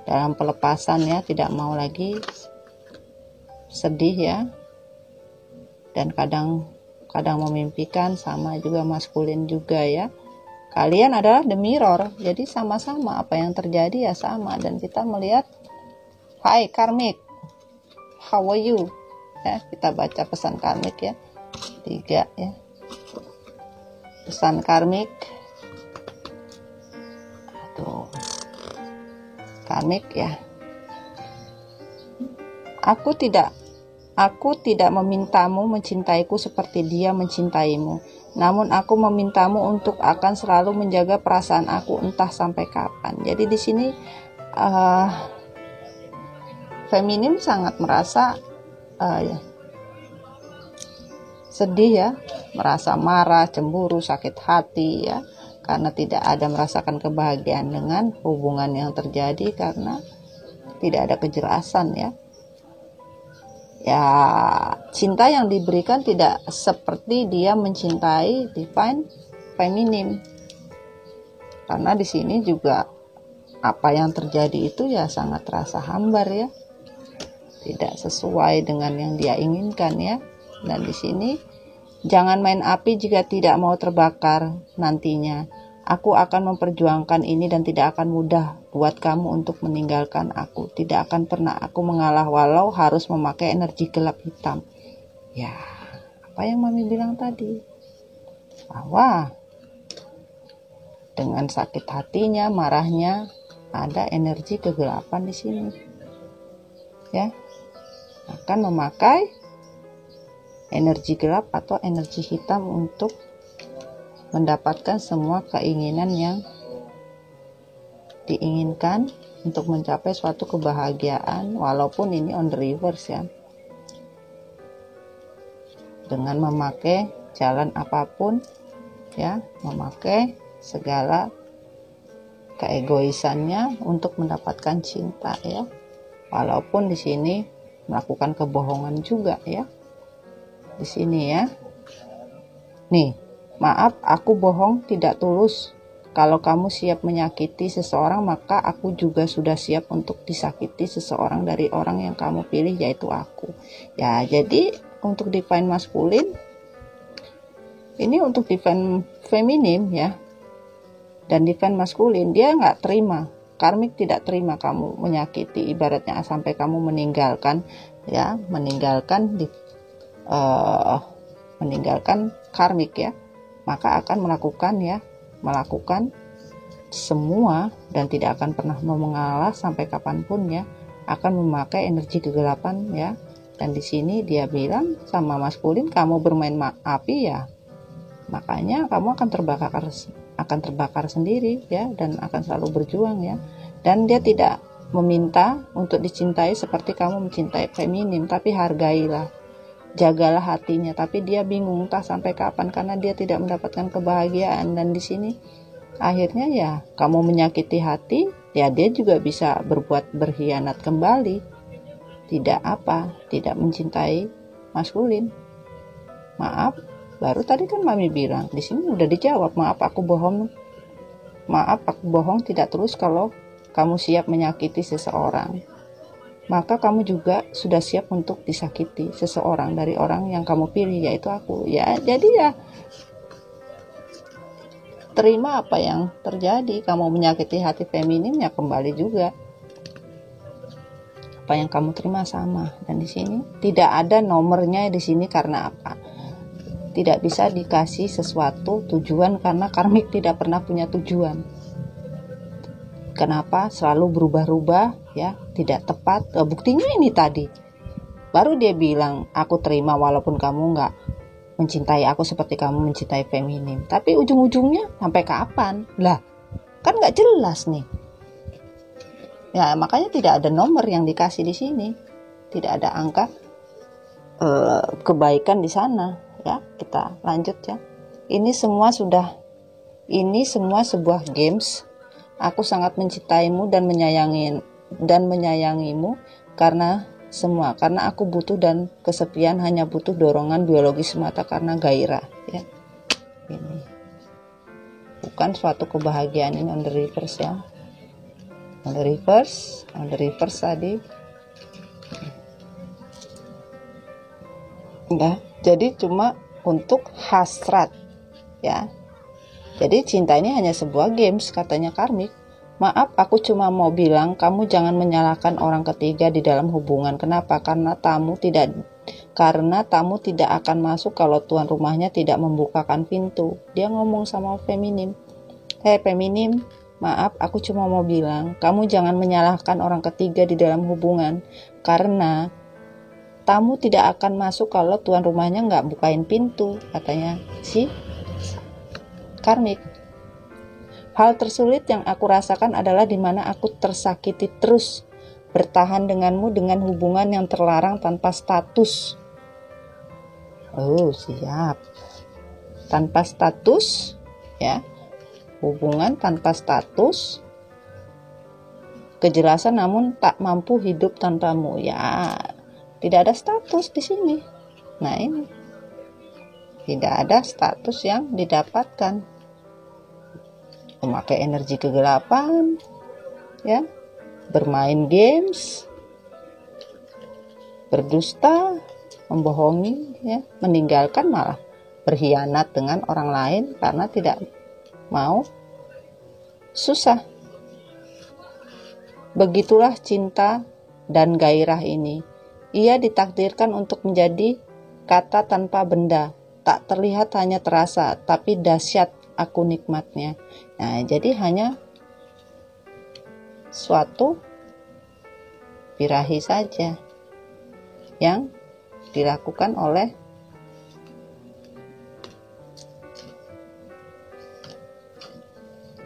dalam pelepasan ya, tidak mau lagi sedih ya, dan kadang memimpikan, sama juga maskulin juga ya. Kalian adalah the mirror, jadi sama-sama apa yang terjadi ya sama, dan kita melihat, hai karmik, how are you ya, kita baca pesan karmik ya, 3 ya, pesan karmik. Aduh, karmik ya. Aku tidak memintamu mencintaiku seperti dia mencintaimu, namun aku memintamu untuk akan selalu menjaga perasaan aku entah sampai kapan. Jadi di sini feminim sangat merasa sedih ya, merasa marah, cemburu, sakit hati ya, karena tidak ada merasakan kebahagiaan dengan hubungan yang terjadi, karena tidak ada kejelasan ya. Ya, cinta yang diberikan tidak seperti dia mencintai divine feminim. Karena di sini juga apa yang terjadi itu ya sangat terasa hambar ya. Tidak sesuai dengan yang dia inginkan ya. Dan di sini jangan main api jika tidak mau terbakar nantinya. Aku akan memperjuangkan ini dan tidak akan mudah buat kamu untuk meninggalkan aku. Tidak akan pernah aku mengalah walau harus memakai energi gelap hitam. Ya, apa yang Mami bilang tadi? Bahwa dengan sakit hatinya, marahnya, ada energi kegelapan di sini. Ya, akan memakai energi gelap atau energi hitam untuk mendapatkan semua keinginan yang diinginkan untuk mencapai suatu kebahagiaan, walaupun ini on the reverse ya, dengan memakai jalan apapun ya, memakai segala keegoisannya untuk mendapatkan cinta ya, walaupun di sini melakukan kebohongan juga ya di sini ya. Nih, maaf aku bohong tidak tulus. Kalau kamu siap menyakiti seseorang, maka aku juga sudah siap untuk disakiti seseorang dari orang yang kamu pilih, yaitu aku. Ya, jadi untuk divine maskulin, ini untuk divine feminim ya. Dan divine maskulin, dia nggak terima. Karmik tidak terima kamu menyakiti, ibaratnya sampai kamu meninggalkan ya, meninggalkan karmik ya, maka akan melakukan semua dan tidak akan pernah mau mengalah sampai kapanpun ya, akan memakai energi kegelapan ya. Dan di sini dia bilang sama maskulin, kamu bermain api ya, makanya kamu akan terbakar sendiri ya, dan akan selalu berjuang ya. Dan dia tidak meminta untuk dicintai seperti kamu mencintai feminim, tapi hargailah, jagalah hatinya. Tapi dia bingung entah sampai kapan, karena dia tidak mendapatkan kebahagiaan. Dan di sini akhirnya ya kamu menyakiti hati ya, dia juga bisa berkhianat kembali, tidak mencintai maskulin. Maaf, baru tadi kan Mami bilang di sini udah dijawab, maaf aku bohong tidak tulus. Kalau kamu siap menyakiti seseorang, maka kamu juga sudah siap untuk disakiti seseorang dari orang yang kamu pilih, yaitu aku ya. Jadi ya terima apa yang terjadi. Kamu menyakiti hati feminim ya, kembali juga apa yang kamu terima sama. Dan di sini tidak ada nomornya di sini, karena apa? Tidak bisa dikasih sesuatu tujuan, karena karmik tidak pernah punya tujuan. Kenapa selalu berubah-ubah ya, tidak tepat. Buktinya ini tadi baru dia bilang aku terima walaupun kamu nggak mencintai aku seperti kamu mencintai feminim. Tapi ujung-ujungnya sampai kapan lah, kan nggak jelas nih ya. Makanya tidak ada nomor yang dikasih di sini, tidak ada angka kebaikan di sana ya. Kita lanjut ya. Ini semua sebuah games. Aku sangat mencintaimu dan menyayangimu karena aku butuh dan kesepian, hanya butuh dorongan biologi semata karena gairah ya. Ini bukan suatu kebahagiaan. Ini on the reverse ya, on the reverse tadi ya. Jadi cuma untuk hasrat ya. Jadi cinta ini hanya sebuah games, katanya karmik. Maaf, aku cuma mau bilang kamu jangan menyalahkan orang ketiga di dalam hubungan. Kenapa? Karena tamu tidak akan masuk kalau tuan rumahnya tidak membukakan pintu. Dia ngomong sama feminim. Hei feminim, maaf, aku cuma mau bilang kamu jangan menyalahkan orang ketiga di dalam hubungan. Karena tamu tidak akan masuk kalau tuan rumahnya nggak bukain pintu, katanya si karmik. Hal tersulit yang aku rasakan adalah di mana aku tersakiti terus bertahan denganmu dengan hubungan yang terlarang tanpa status. Oh, siap. Tanpa status ya. Hubungan tanpa status. Kejelasan namun tak mampu hidup tanpamu. Ya, tidak ada status di sini. Nah, ini tidak ada status yang didapatkan. Memakai energi kegelapan ya, bermain games, berdusta, membohongi ya, meninggalkan, malah berkhianat dengan orang lain karena tidak mau susah. Begitulah cinta dan gairah ini. Ia ditakdirkan untuk menjadi kata tanpa benda, tak terlihat hanya terasa, tapi dahsyat aku nikmatnya. Nah, jadi hanya suatu birahi saja yang dilakukan oleh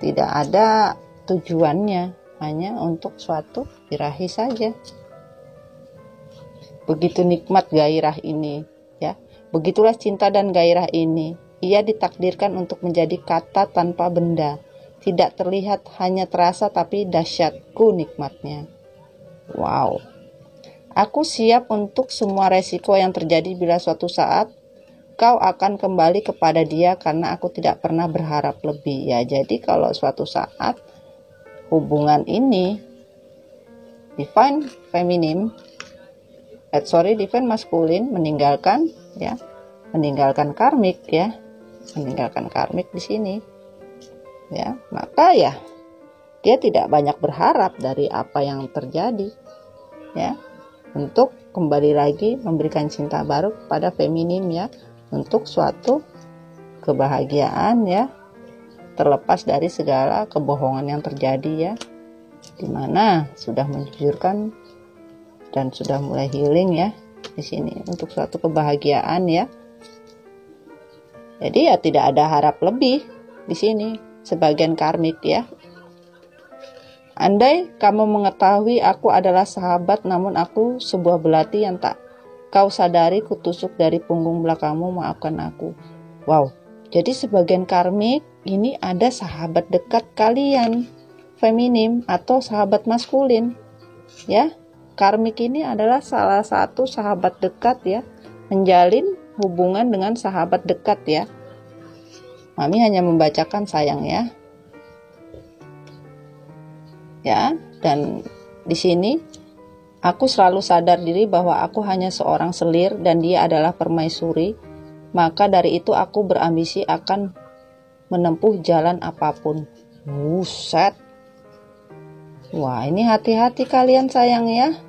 tidak ada tujuannya, hanya untuk suatu birahi saja. Begitu nikmat gairah ini ya. Begitulah cinta dan gairah ini. Ia ditakdirkan untuk menjadi kata tanpa benda, tidak terlihat hanya terasa, tapi dahsyatku nikmatnya. Wow. Aku siap untuk semua resiko yang terjadi bila suatu saat kau akan kembali kepada dia karena aku tidak pernah berharap lebih. Ya, jadi kalau suatu saat hubungan ini divine feminine, divine masculine meninggalkan karmik ya, meninggalkan karmik di sini ya, maka ya dia tidak banyak berharap dari apa yang terjadi ya, untuk kembali lagi memberikan cinta baru kepada feminim ya, untuk suatu kebahagiaan ya, terlepas dari segala kebohongan yang terjadi ya, dimana sudah menjujurkan dan sudah mulai healing ya di sini untuk suatu kebahagiaan ya. Jadi ya tidak ada harap lebih di sini sebagian karmik ya. Andai kamu mengetahui aku adalah sahabat, namun aku sebuah belati yang tak kau sadari, kutusuk dari punggung belakangmu, maafkan aku. Wow, jadi sebagian karmik ini ada sahabat dekat kalian, feminim atau sahabat maskulin. Ya, karmik ini adalah salah satu sahabat dekat ya, menjalin hubungan dengan sahabat dekat ya. Mami hanya membacakan sayang ya. Ya, dan di sini aku selalu sadar diri bahwa aku hanya seorang selir dan dia adalah permaisuri. Maka dari itu aku berambisi akan menempuh jalan apapun. Buset. Wah, ini hati-hati kalian sayang ya.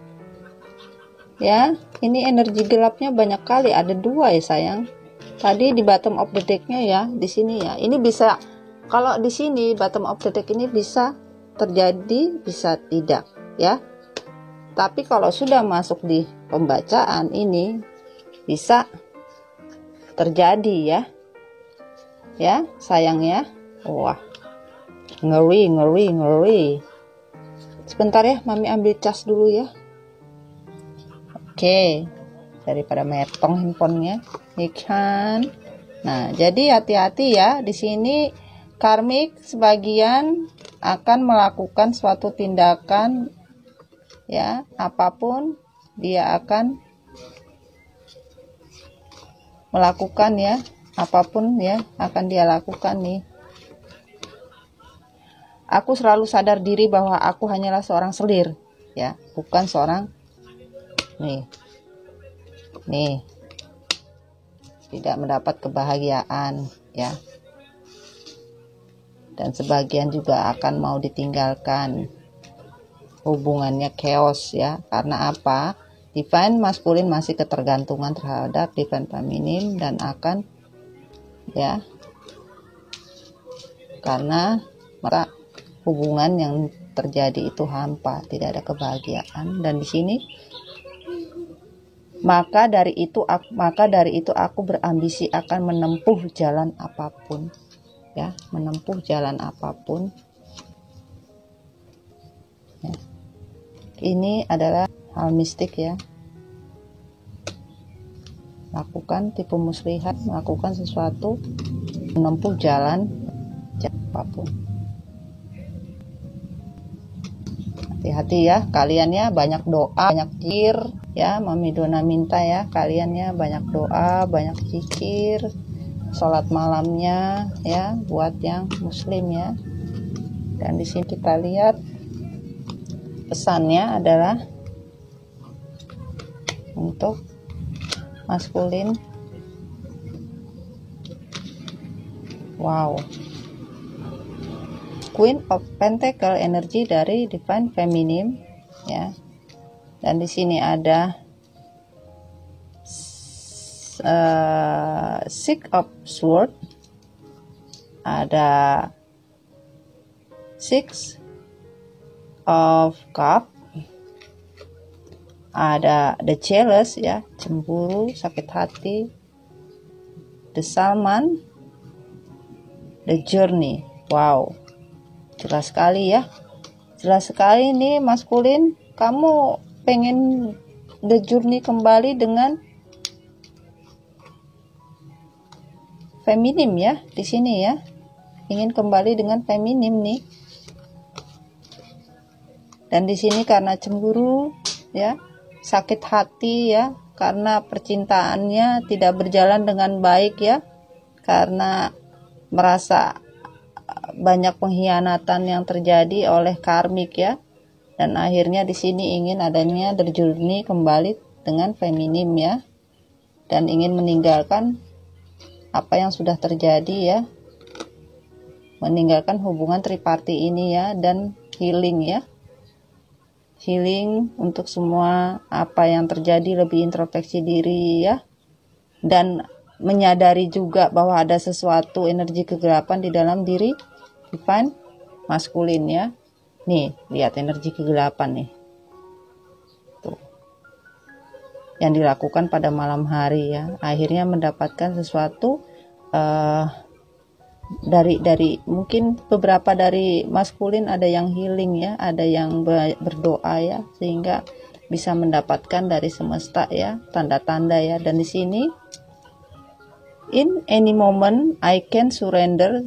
Ya, ini energi gelapnya banyak kali, ada 2 ya sayang. Tadi di bottom of the deck-nya ya, di sini ya. Ini bisa, kalau di sini bottom of the deck ini bisa terjadi, bisa tidak ya. Tapi kalau sudah masuk di pembacaan ini bisa terjadi ya. Ya, sayang ya. Wah. Ngeri. Sebentar ya, Mami ambil cas dulu ya. Oke. Daripada metong handphonenya, ikan. Nah, jadi hati-hati ya di sini. Karmik sebagian akan melakukan suatu tindakan ya, apapun dia akan melakukan ya, apapun ya akan dia lakukan nih. Aku selalu sadar diri bahwa aku hanyalah seorang selir ya, bukan seorang nih tidak mendapat kebahagiaan ya. Dan sebagian juga akan mau ditinggalkan, hubungannya chaos ya. Karena apa? Divine maskulin masih ketergantungan terhadap divine feminim dan akan ya, karena maka hubungan yang terjadi itu hampa, tidak ada kebahagiaan. Dan di sini maka dari itu aku berambisi akan menempuh jalan apapun ya, menempuh jalan apapun ya. Ini adalah hal mistik ya, lakukan tipu muslihat, melakukan sesuatu, menempuh jalan apapun. Hati-hati ya kalian ya, banyak doa, banyak zikir ya. Mami Dona minta ya kalian ya banyak doa, banyak zikir, sholat malamnya ya buat yang muslim ya. Dan di sini kita lihat pesannya adalah untuk maskulin. Wow, Queen of Pentacle energi dari Divine Feminine ya. Dan di sini ada Six of Swords, ada Six of Cup, ada The Jealous ya, cemburu, sakit hati, The Salman, The Journey. Wow, jelas sekali ya, jelas sekali nih maskulin, kamu pengen The Journey kembali dengan feminim ya, di sini ya, ingin kembali dengan feminim nih. Dan di sini karena cemburu ya, sakit hati ya, karena percintaannya tidak berjalan dengan baik ya, karena merasa banyak pengkhianatan yang terjadi oleh karmik ya, dan akhirnya di sini ingin adanya the journey kembali dengan feminim ya, dan ingin meninggalkan apa yang sudah terjadi ya, meninggalkan hubungan triparti ini ya, dan healing ya, healing untuk semua apa yang terjadi, lebih introspeksi diri ya, dan menyadari juga bahwa ada sesuatu energi kegelapan di dalam diri divine maskulin ya. Nih, lihat energi kegelapan nih. Tuh. Yang dilakukan pada malam hari ya. Akhirnya mendapatkan sesuatu dari mungkin beberapa dari maskulin ada yang healing ya, ada yang berdoa ya, sehingga bisa mendapatkan dari semesta ya, tanda-tanda ya. Dan di sini in any moment I can surrender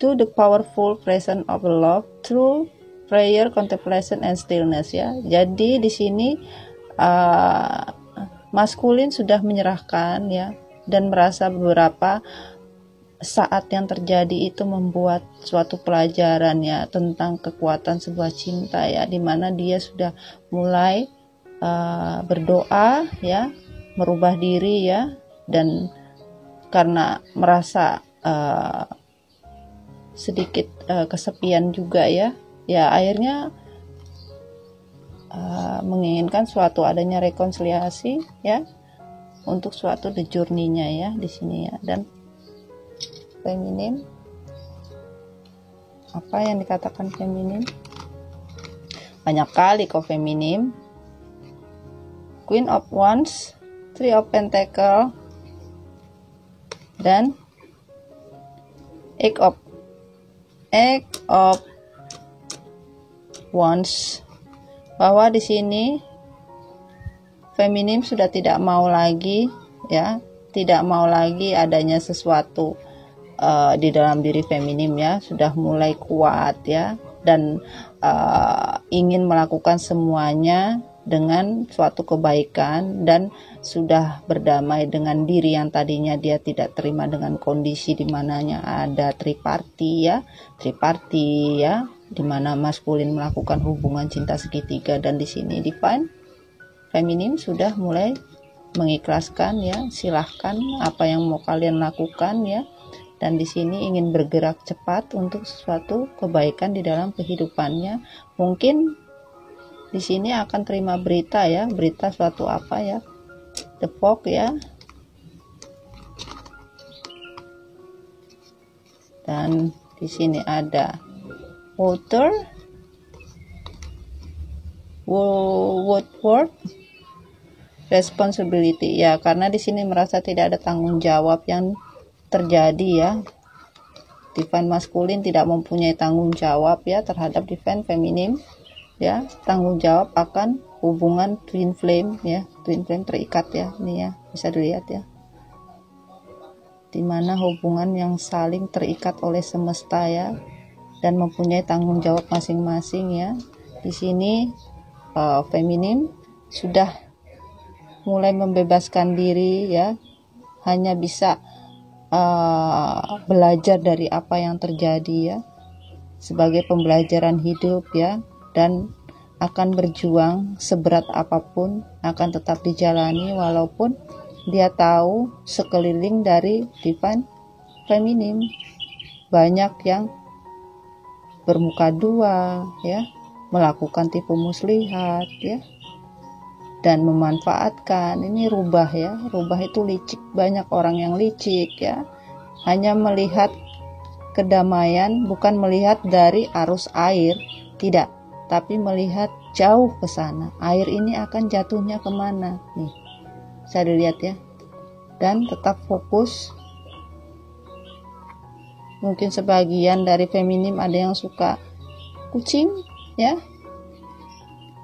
to the powerful presence of love through prayer, contemplation, and stillness ya. Jadi di sini maskulin sudah menyerahkan ya, dan merasa beberapa saat yang terjadi itu membuat suatu pelajaran ya tentang kekuatan sebuah cinta ya, dimana dia sudah mulai berdoa ya, merubah diri ya, dan karena merasa sedikit kesepian juga ya, akhirnya menginginkan suatu adanya rekonsiliasi ya, untuk suatu the journey-nya ya di sini ya. Dan feminim, apa yang dikatakan feminim? Banyak kali kok feminim. Queen of Wands, Three of Pentacles, dan Eight of Wands, bahwa di sini feminim sudah tidak mau lagi ya, tidak mau lagi adanya sesuatu di dalam diri feminim ya, sudah mulai kuat ya, dan ingin melakukan semuanya dengan suatu kebaikan, dan sudah berdamai dengan diri yang tadinya dia tidak terima dengan kondisi di mananya ada triparti ya, di mana maskulin melakukan hubungan cinta segitiga, dan di sini divine feminim sudah mulai mengikhlaskan ya, silahkan apa yang mau kalian lakukan ya, dan di sini ingin bergerak cepat untuk sesuatu kebaikan di dalam kehidupannya. Mungkin di sini akan terima berita ya, berita suatu apa ya, the fog ya, dan di sini ada water, woodward, responsibility ya, karena di sini merasa tidak ada tanggung jawab yang terjadi ya. Divine maskulin tidak mempunyai tanggung jawab ya terhadap divine feminim ya, tanggung jawab akan hubungan twin flame ya, twin flame terikat ya, ini ya bisa dilihat ya, dimana hubungan yang saling terikat oleh semesta ya, dan mempunyai tanggung jawab masing-masing ya. Di sini feminim sudah mulai membebaskan diri ya, hanya bisa belajar dari apa yang terjadi ya, sebagai pembelajaran hidup ya, dan akan berjuang seberat apapun, akan tetap dijalani walaupun dia tahu sekeliling dari divine feminim banyak yang bermuka dua ya, melakukan tipu muslihat ya, dan memanfaatkan. Ini rubah ya, rubah itu licik, banyak orang yang licik ya, hanya melihat kedamaian, bukan melihat dari arus air, tidak, tapi melihat jauh ke sana, air ini akan jatuhnya kemana nih, bisa dilihat ya, dan tetap fokus. Mungkin sebagian dari feminim ada yang suka kucing ya,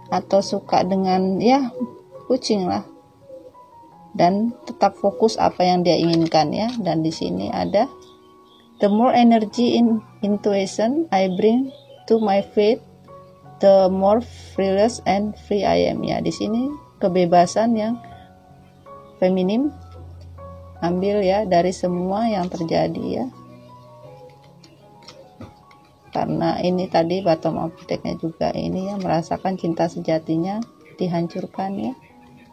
atau suka dengan ya kucing lah, dan tetap fokus apa yang dia inginkan ya. Dan di sini ada the more energy in intuition I bring to my faith, the more fearless and free I am ya. Di sini kebebasan yang feminim, ambil ya dari semua yang terjadi ya. Karena ini tadi bottom of deck-nya juga ini ya, merasakan cinta sejatinya dihancurkan ya.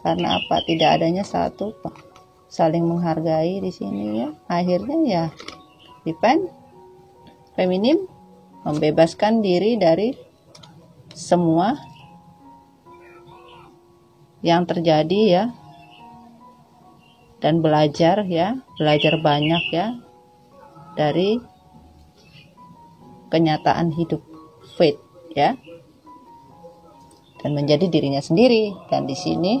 Karena apa? Tidak adanya satu saling menghargai di sini ya. Akhirnya ya depend, feminim membebaskan diri dari semua yang terjadi ya, dan belajar banyak ya dari kenyataan hidup, faith ya, dan menjadi dirinya sendiri. Dan di sini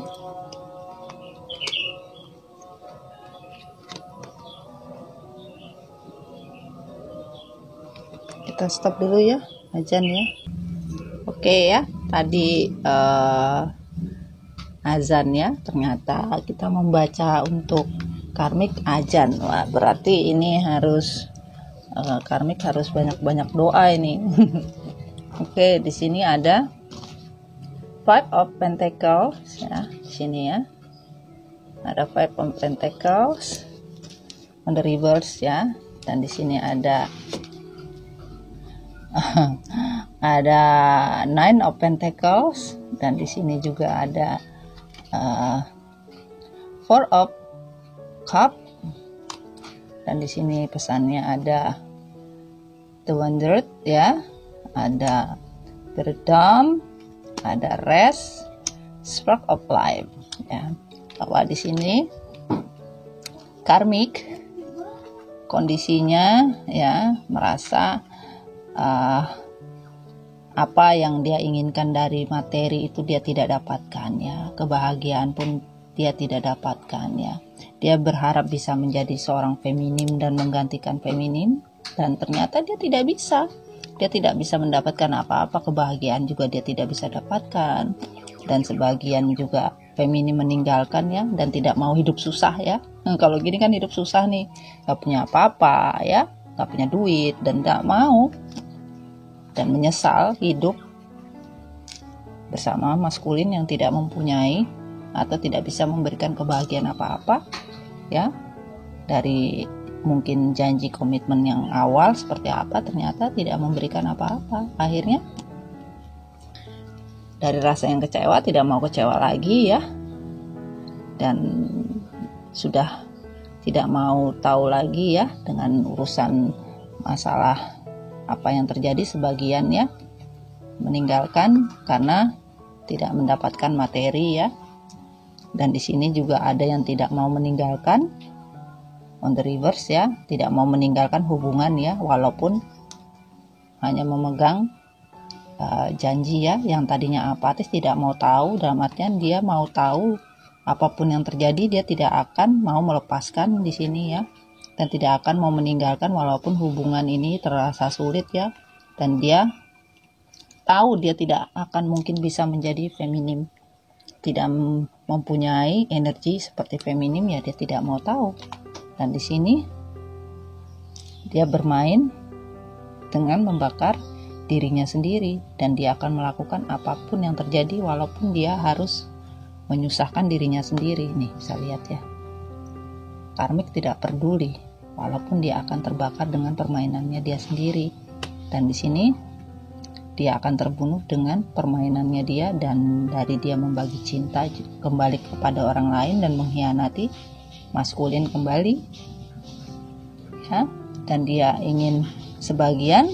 kita stop dulu ya, azan ya. Oke ya, tadi azan ya, ternyata kita membaca untuk karmik azan. Wah, berarti ini harus karmik harus banyak-banyak doa ini. Oke, di sini ada Five of Pentacles ya, di sini ya. Ada Five of Pentacles on the reverse ya, dan di sini ada ada Nine of Pentacles, dan di sini juga ada Four of Cup, dan di sini pesannya ada The Wandered ya, ada Freedom, ada Rest, Spark of Life ya. Bahwa di sini karmik kondisinya ya merasa apa yang dia inginkan dari materi itu dia tidak dapatkan ya, kebahagiaan pun dia tidak dapatkan ya. Dia berharap bisa menjadi seorang feminim dan menggantikan feminim, dan ternyata dia tidak bisa mendapatkan apa-apa, kebahagiaan juga dia tidak bisa dapatkan. Dan sebagian juga feminim meninggalkan ya, dan tidak mau hidup susah ya. Kalau gini kan hidup susah nih, gak punya apa-apa ya, gak punya duit, dan gak mau, dan menyesal hidup bersama maskulin yang tidak mempunyai atau tidak bisa memberikan kebahagiaan apa-apa ya. Dari mungkin janji komitmen yang awal seperti apa, ternyata tidak memberikan apa-apa. Akhirnya dari rasa yang kecewa tidak mau kecewa lagi ya, dan sudah tidak mau tahu lagi ya dengan urusan masalah apa yang terjadi. Sebagian ya meninggalkan karena tidak mendapatkan materi ya. Dan di sini juga ada yang tidak mau meninggalkan on the reverse ya, tidak mau meninggalkan hubungan ya, walaupun hanya memegang janji ya. Yang tadinya apatis tidak mau tahu, dalam artian dia mau tahu apapun yang terjadi, dia tidak akan mau melepaskan di sini ya, dan tidak akan mau meninggalkan walaupun hubungan ini terasa sulit ya. Dan dia tahu dia tidak akan mungkin bisa menjadi feminim, tidak mempunyai energi seperti feminim ya, dia tidak mau tahu. Dan di sini dia bermain dengan membakar dirinya sendiri, dan dia akan melakukan apapun yang terjadi walaupun dia harus menyusahkan dirinya sendiri. Nih bisa lihat ya, karmik tidak peduli walaupun dia akan terbakar dengan permainannya dia sendiri. Dan di sini dia akan terbunuh dengan permainannya dia, dan dari dia membagi cinta kembali kepada orang lain dan mengkhianati maskulin kembali ya. Dan dia ingin sebagian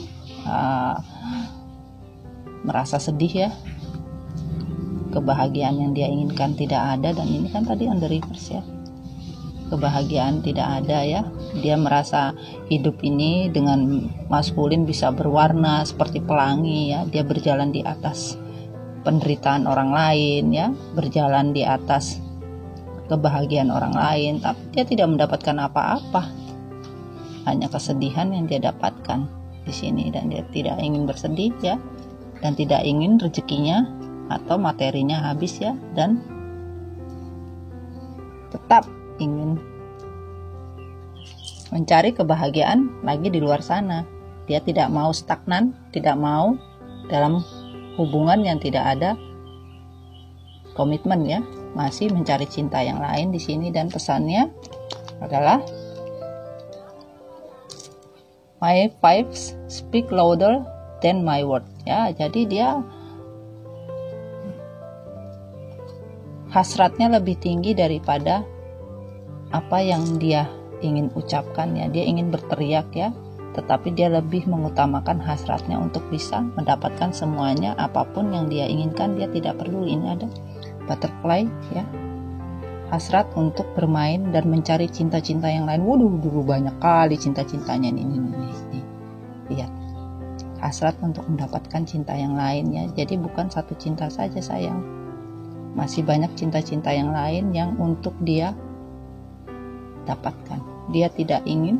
merasa sedih ya, kebahagiaan yang dia inginkan tidak ada. Dan ini kan tadi on the reverse ya, kebahagiaan tidak ada ya. Dia merasa hidup ini dengan maskulin bisa berwarna seperti pelangi ya. Dia berjalan di atas penderitaan orang lain ya, berjalan di atas kebahagiaan orang lain, tapi dia tidak mendapatkan apa-apa, hanya kesedihan yang dia dapatkan di sini. Dan dia tidak ingin bersedih ya, dan tidak ingin rezekinya atau materinya habis ya, dan tetap ingin mencari kebahagiaan lagi di luar sana. Dia tidak mau stagnan, tidak mau dalam hubungan yang tidak ada komitmen ya. masih mencari cinta yang lain di sini, dan pesannya adalah my vibes speak louder than my word, ya. Jadi dia hasratnya lebih tinggi daripada apa yang dia ingin ucapkan, ya. Dia ingin berteriak, ya, tetapi dia lebih mengutamakan hasratnya untuk bisa mendapatkan semuanya, apapun yang dia inginkan. Dia tidak perlu, ini ada butterfly, ya, hasrat untuk bermain dan mencari cinta-cinta yang lain. Waduh, dulu banyak kali cinta-cintanya nih. Lihat, hasrat untuk mendapatkan cinta yang lain, ya. Jadi bukan satu cinta saja, sayang, masih banyak cinta-cinta yang lain yang untuk dia dapatkan. Dia tidak ingin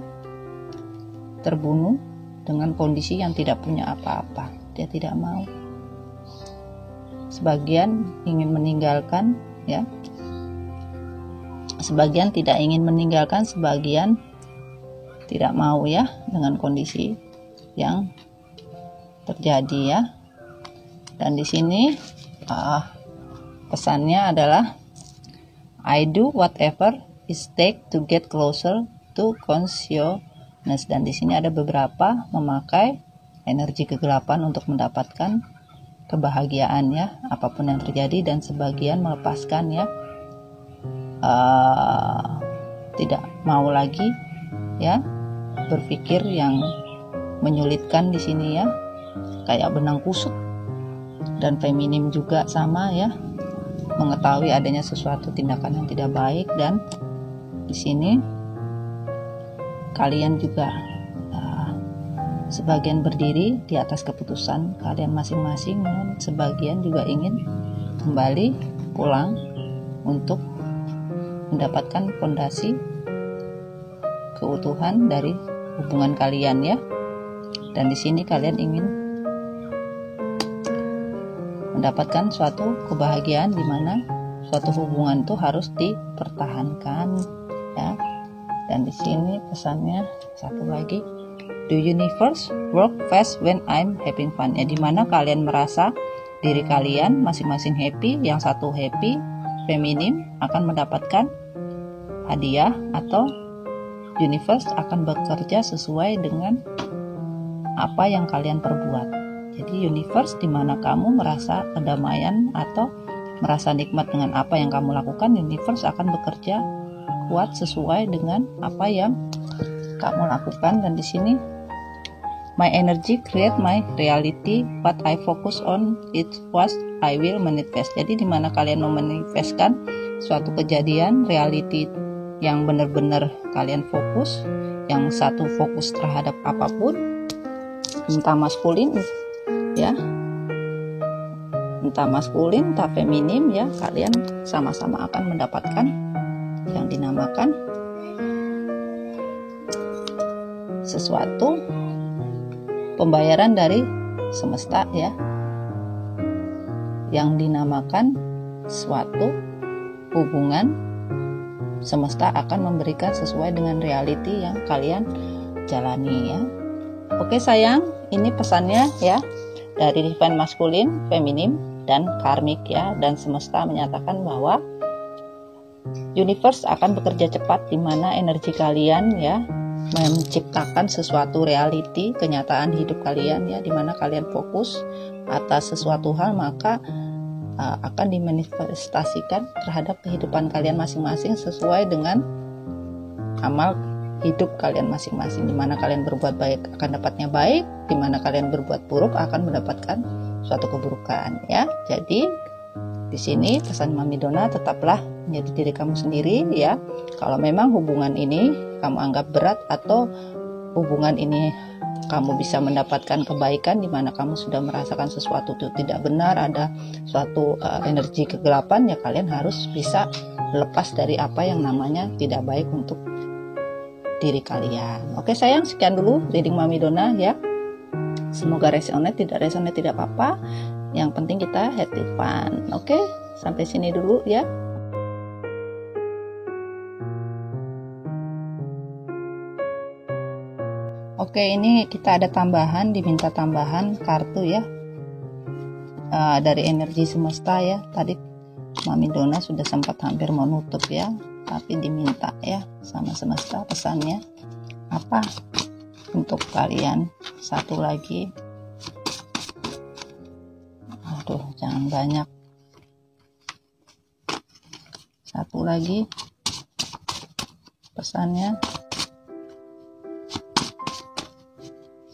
terbunuh dengan kondisi yang tidak punya apa-apa. Dia tidak mau. Sebagian ingin meninggalkan, ya. Sebagian tidak ingin meninggalkan, sebagian tidak mau, ya, dengan kondisi yang terjadi, ya. Dan di sini pesannya adalah I do whatever it takes to get closer to consciousness. Dan di sini ada beberapa memakai energi kegelapan untuk mendapatkan kebahagiaan, ya, apapun yang terjadi, dan sebagian melepaskan, ya, tidak mau lagi, ya, berpikir yang menyulitkan di sini, ya, kayak benang kusut. Dan feminim juga sama, ya, mengetahui adanya sesuatu tindakan yang tidak baik. Dan di sini kalian juga sebagian berdiri di atas keputusan kalian masing-masing, dan sebagian juga ingin kembali pulang untuk mendapatkan fondasi keutuhan dari hubungan kalian, ya. Dan di sini kalian ingin mendapatkan suatu kebahagiaan di mana suatu hubungan itu harus dipertahankan, ya. Dan di sini pesannya satu lagi, the universe work fast when I'm having fun, ya, di mana kalian merasa diri kalian masing-masing happy. Yang satu happy, feminim, akan mendapatkan hadiah, atau universe akan bekerja sesuai dengan apa yang kalian perbuat. Jadi universe di mana kamu merasa kedamaian atau merasa nikmat dengan apa yang kamu lakukan, universe akan bekerja kuat sesuai dengan apa yang kamu lakukan. Dan di sini my energy create my reality, what I focus on it was I will manifest. Jadi di mana kalian memanifestkan suatu kejadian reality yang benar-benar kalian fokus, yang satu fokus terhadap apapun, entah maskulin, ya, entah maskulin, entah feminim, ya, kalian sama-sama akan mendapatkan yang dinamakan sesuatu pembayaran dari semesta, ya, yang dinamakan suatu hubungan. Semesta akan memberikan sesuai dengan reality yang kalian jalani, ya. Oke sayang, ini pesannya, ya, dari divine maskulin, feminim, dan karmik, ya. Dan semesta menyatakan bahwa universe akan bekerja cepat di mana energi kalian, ya, menciptakan sesuatu reality, kenyataan hidup kalian, ya, di mana kalian fokus atas sesuatu hal, maka akan dimanifestasikan terhadap kehidupan kalian masing-masing sesuai dengan amal hidup kalian masing-masing. Di mana kalian berbuat baik akan dapatnya baik, di mana kalian berbuat buruk akan mendapatkan suatu keburukan, ya. Jadi di sini pesan Mami Dona, tetaplah menjadi diri kamu sendiri, ya. Kalau memang hubungan ini kamu anggap berat, atau hubungan ini kamu bisa mendapatkan kebaikan di mana kamu sudah merasakan sesuatu itu tidak benar, ada suatu energi kegelapan, ya, kalian harus bisa lepas dari apa yang namanya tidak baik untuk diri kalian. Oke sayang, sekian dulu reading Mami Dona, ya. Semoga resonate, tidak resonate tidak apa-apa. Yang penting kita happy fun. Oke, sampai sini dulu, ya. Oke, ini kita ada tambahan, diminta tambahan kartu, ya, dari energi semesta, ya. Tadi Mami Dona sudah sempat hampir mau nutup ya, tapi diminta ya sama semesta pesannya apa untuk kalian. Satu lagi, aduh jangan banyak, satu lagi pesannya,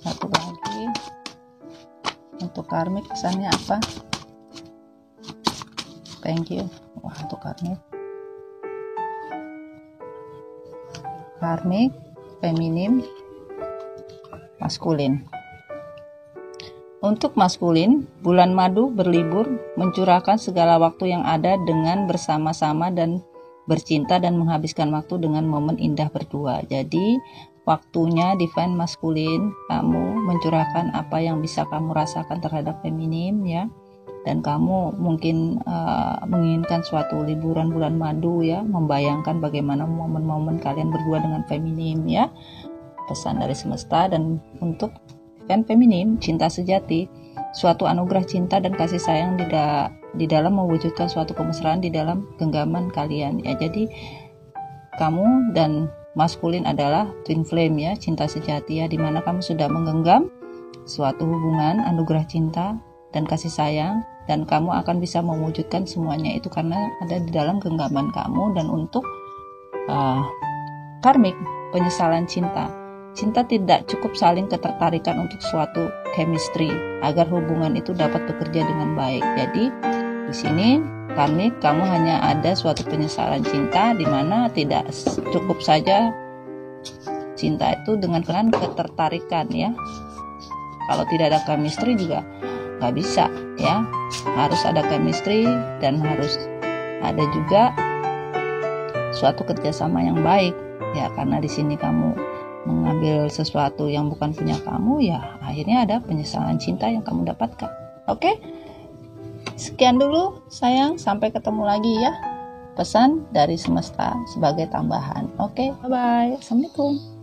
satu lagi untuk karmik pesannya apa. Thank you. Wah, untuk karmik feminim, maskulin. Untuk maskulin, bulan madu berlibur mencurahkan segala waktu yang ada dengan bersama-sama dan bercinta dan menghabiskan waktu dengan momen indah berdua. Jadi waktunya divine maskulin, kamu mencurahkan apa yang bisa kamu rasakan terhadap feminim ya. Dan kamu mungkin menginginkan suatu liburan bulan madu ya, membayangkan bagaimana momen-momen kalian berdua dengan feminim ya. Pesan dari semesta. Dan untuk feminim, cinta sejati, suatu anugerah cinta dan kasih sayang di dalam mewujudkan suatu kemesraan di dalam genggaman kalian ya. Jadi kamu dan maskulin adalah twin flame ya, cinta sejati ya, dimana kamu sudah menggenggam suatu hubungan anugerah cinta dan kasih sayang, dan kamu akan bisa mewujudkan semuanya itu karena ada di dalam genggaman kamu. Dan untuk karmik, penyesalan cinta. Cinta tidak cukup saling ketertarikan untuk suatu chemistry agar hubungan itu dapat bekerja dengan baik. Jadi di sini karmik, kamu hanya ada suatu penyesalan cinta di mana tidak cukup saja cinta itu dengan ketertarikan ya. Kalau tidak ada chemistry juga nggak bisa ya, harus ada chemistry dan harus ada juga suatu kerjasama yang baik ya, karena di sini kamu mengambil sesuatu yang bukan punya kamu ya, akhirnya ada penyesalan cinta yang kamu dapatkan. Oke, sekian dulu sayang, sampai ketemu lagi ya, pesan dari semesta sebagai tambahan. Oke, bye bye, assalamualaikum.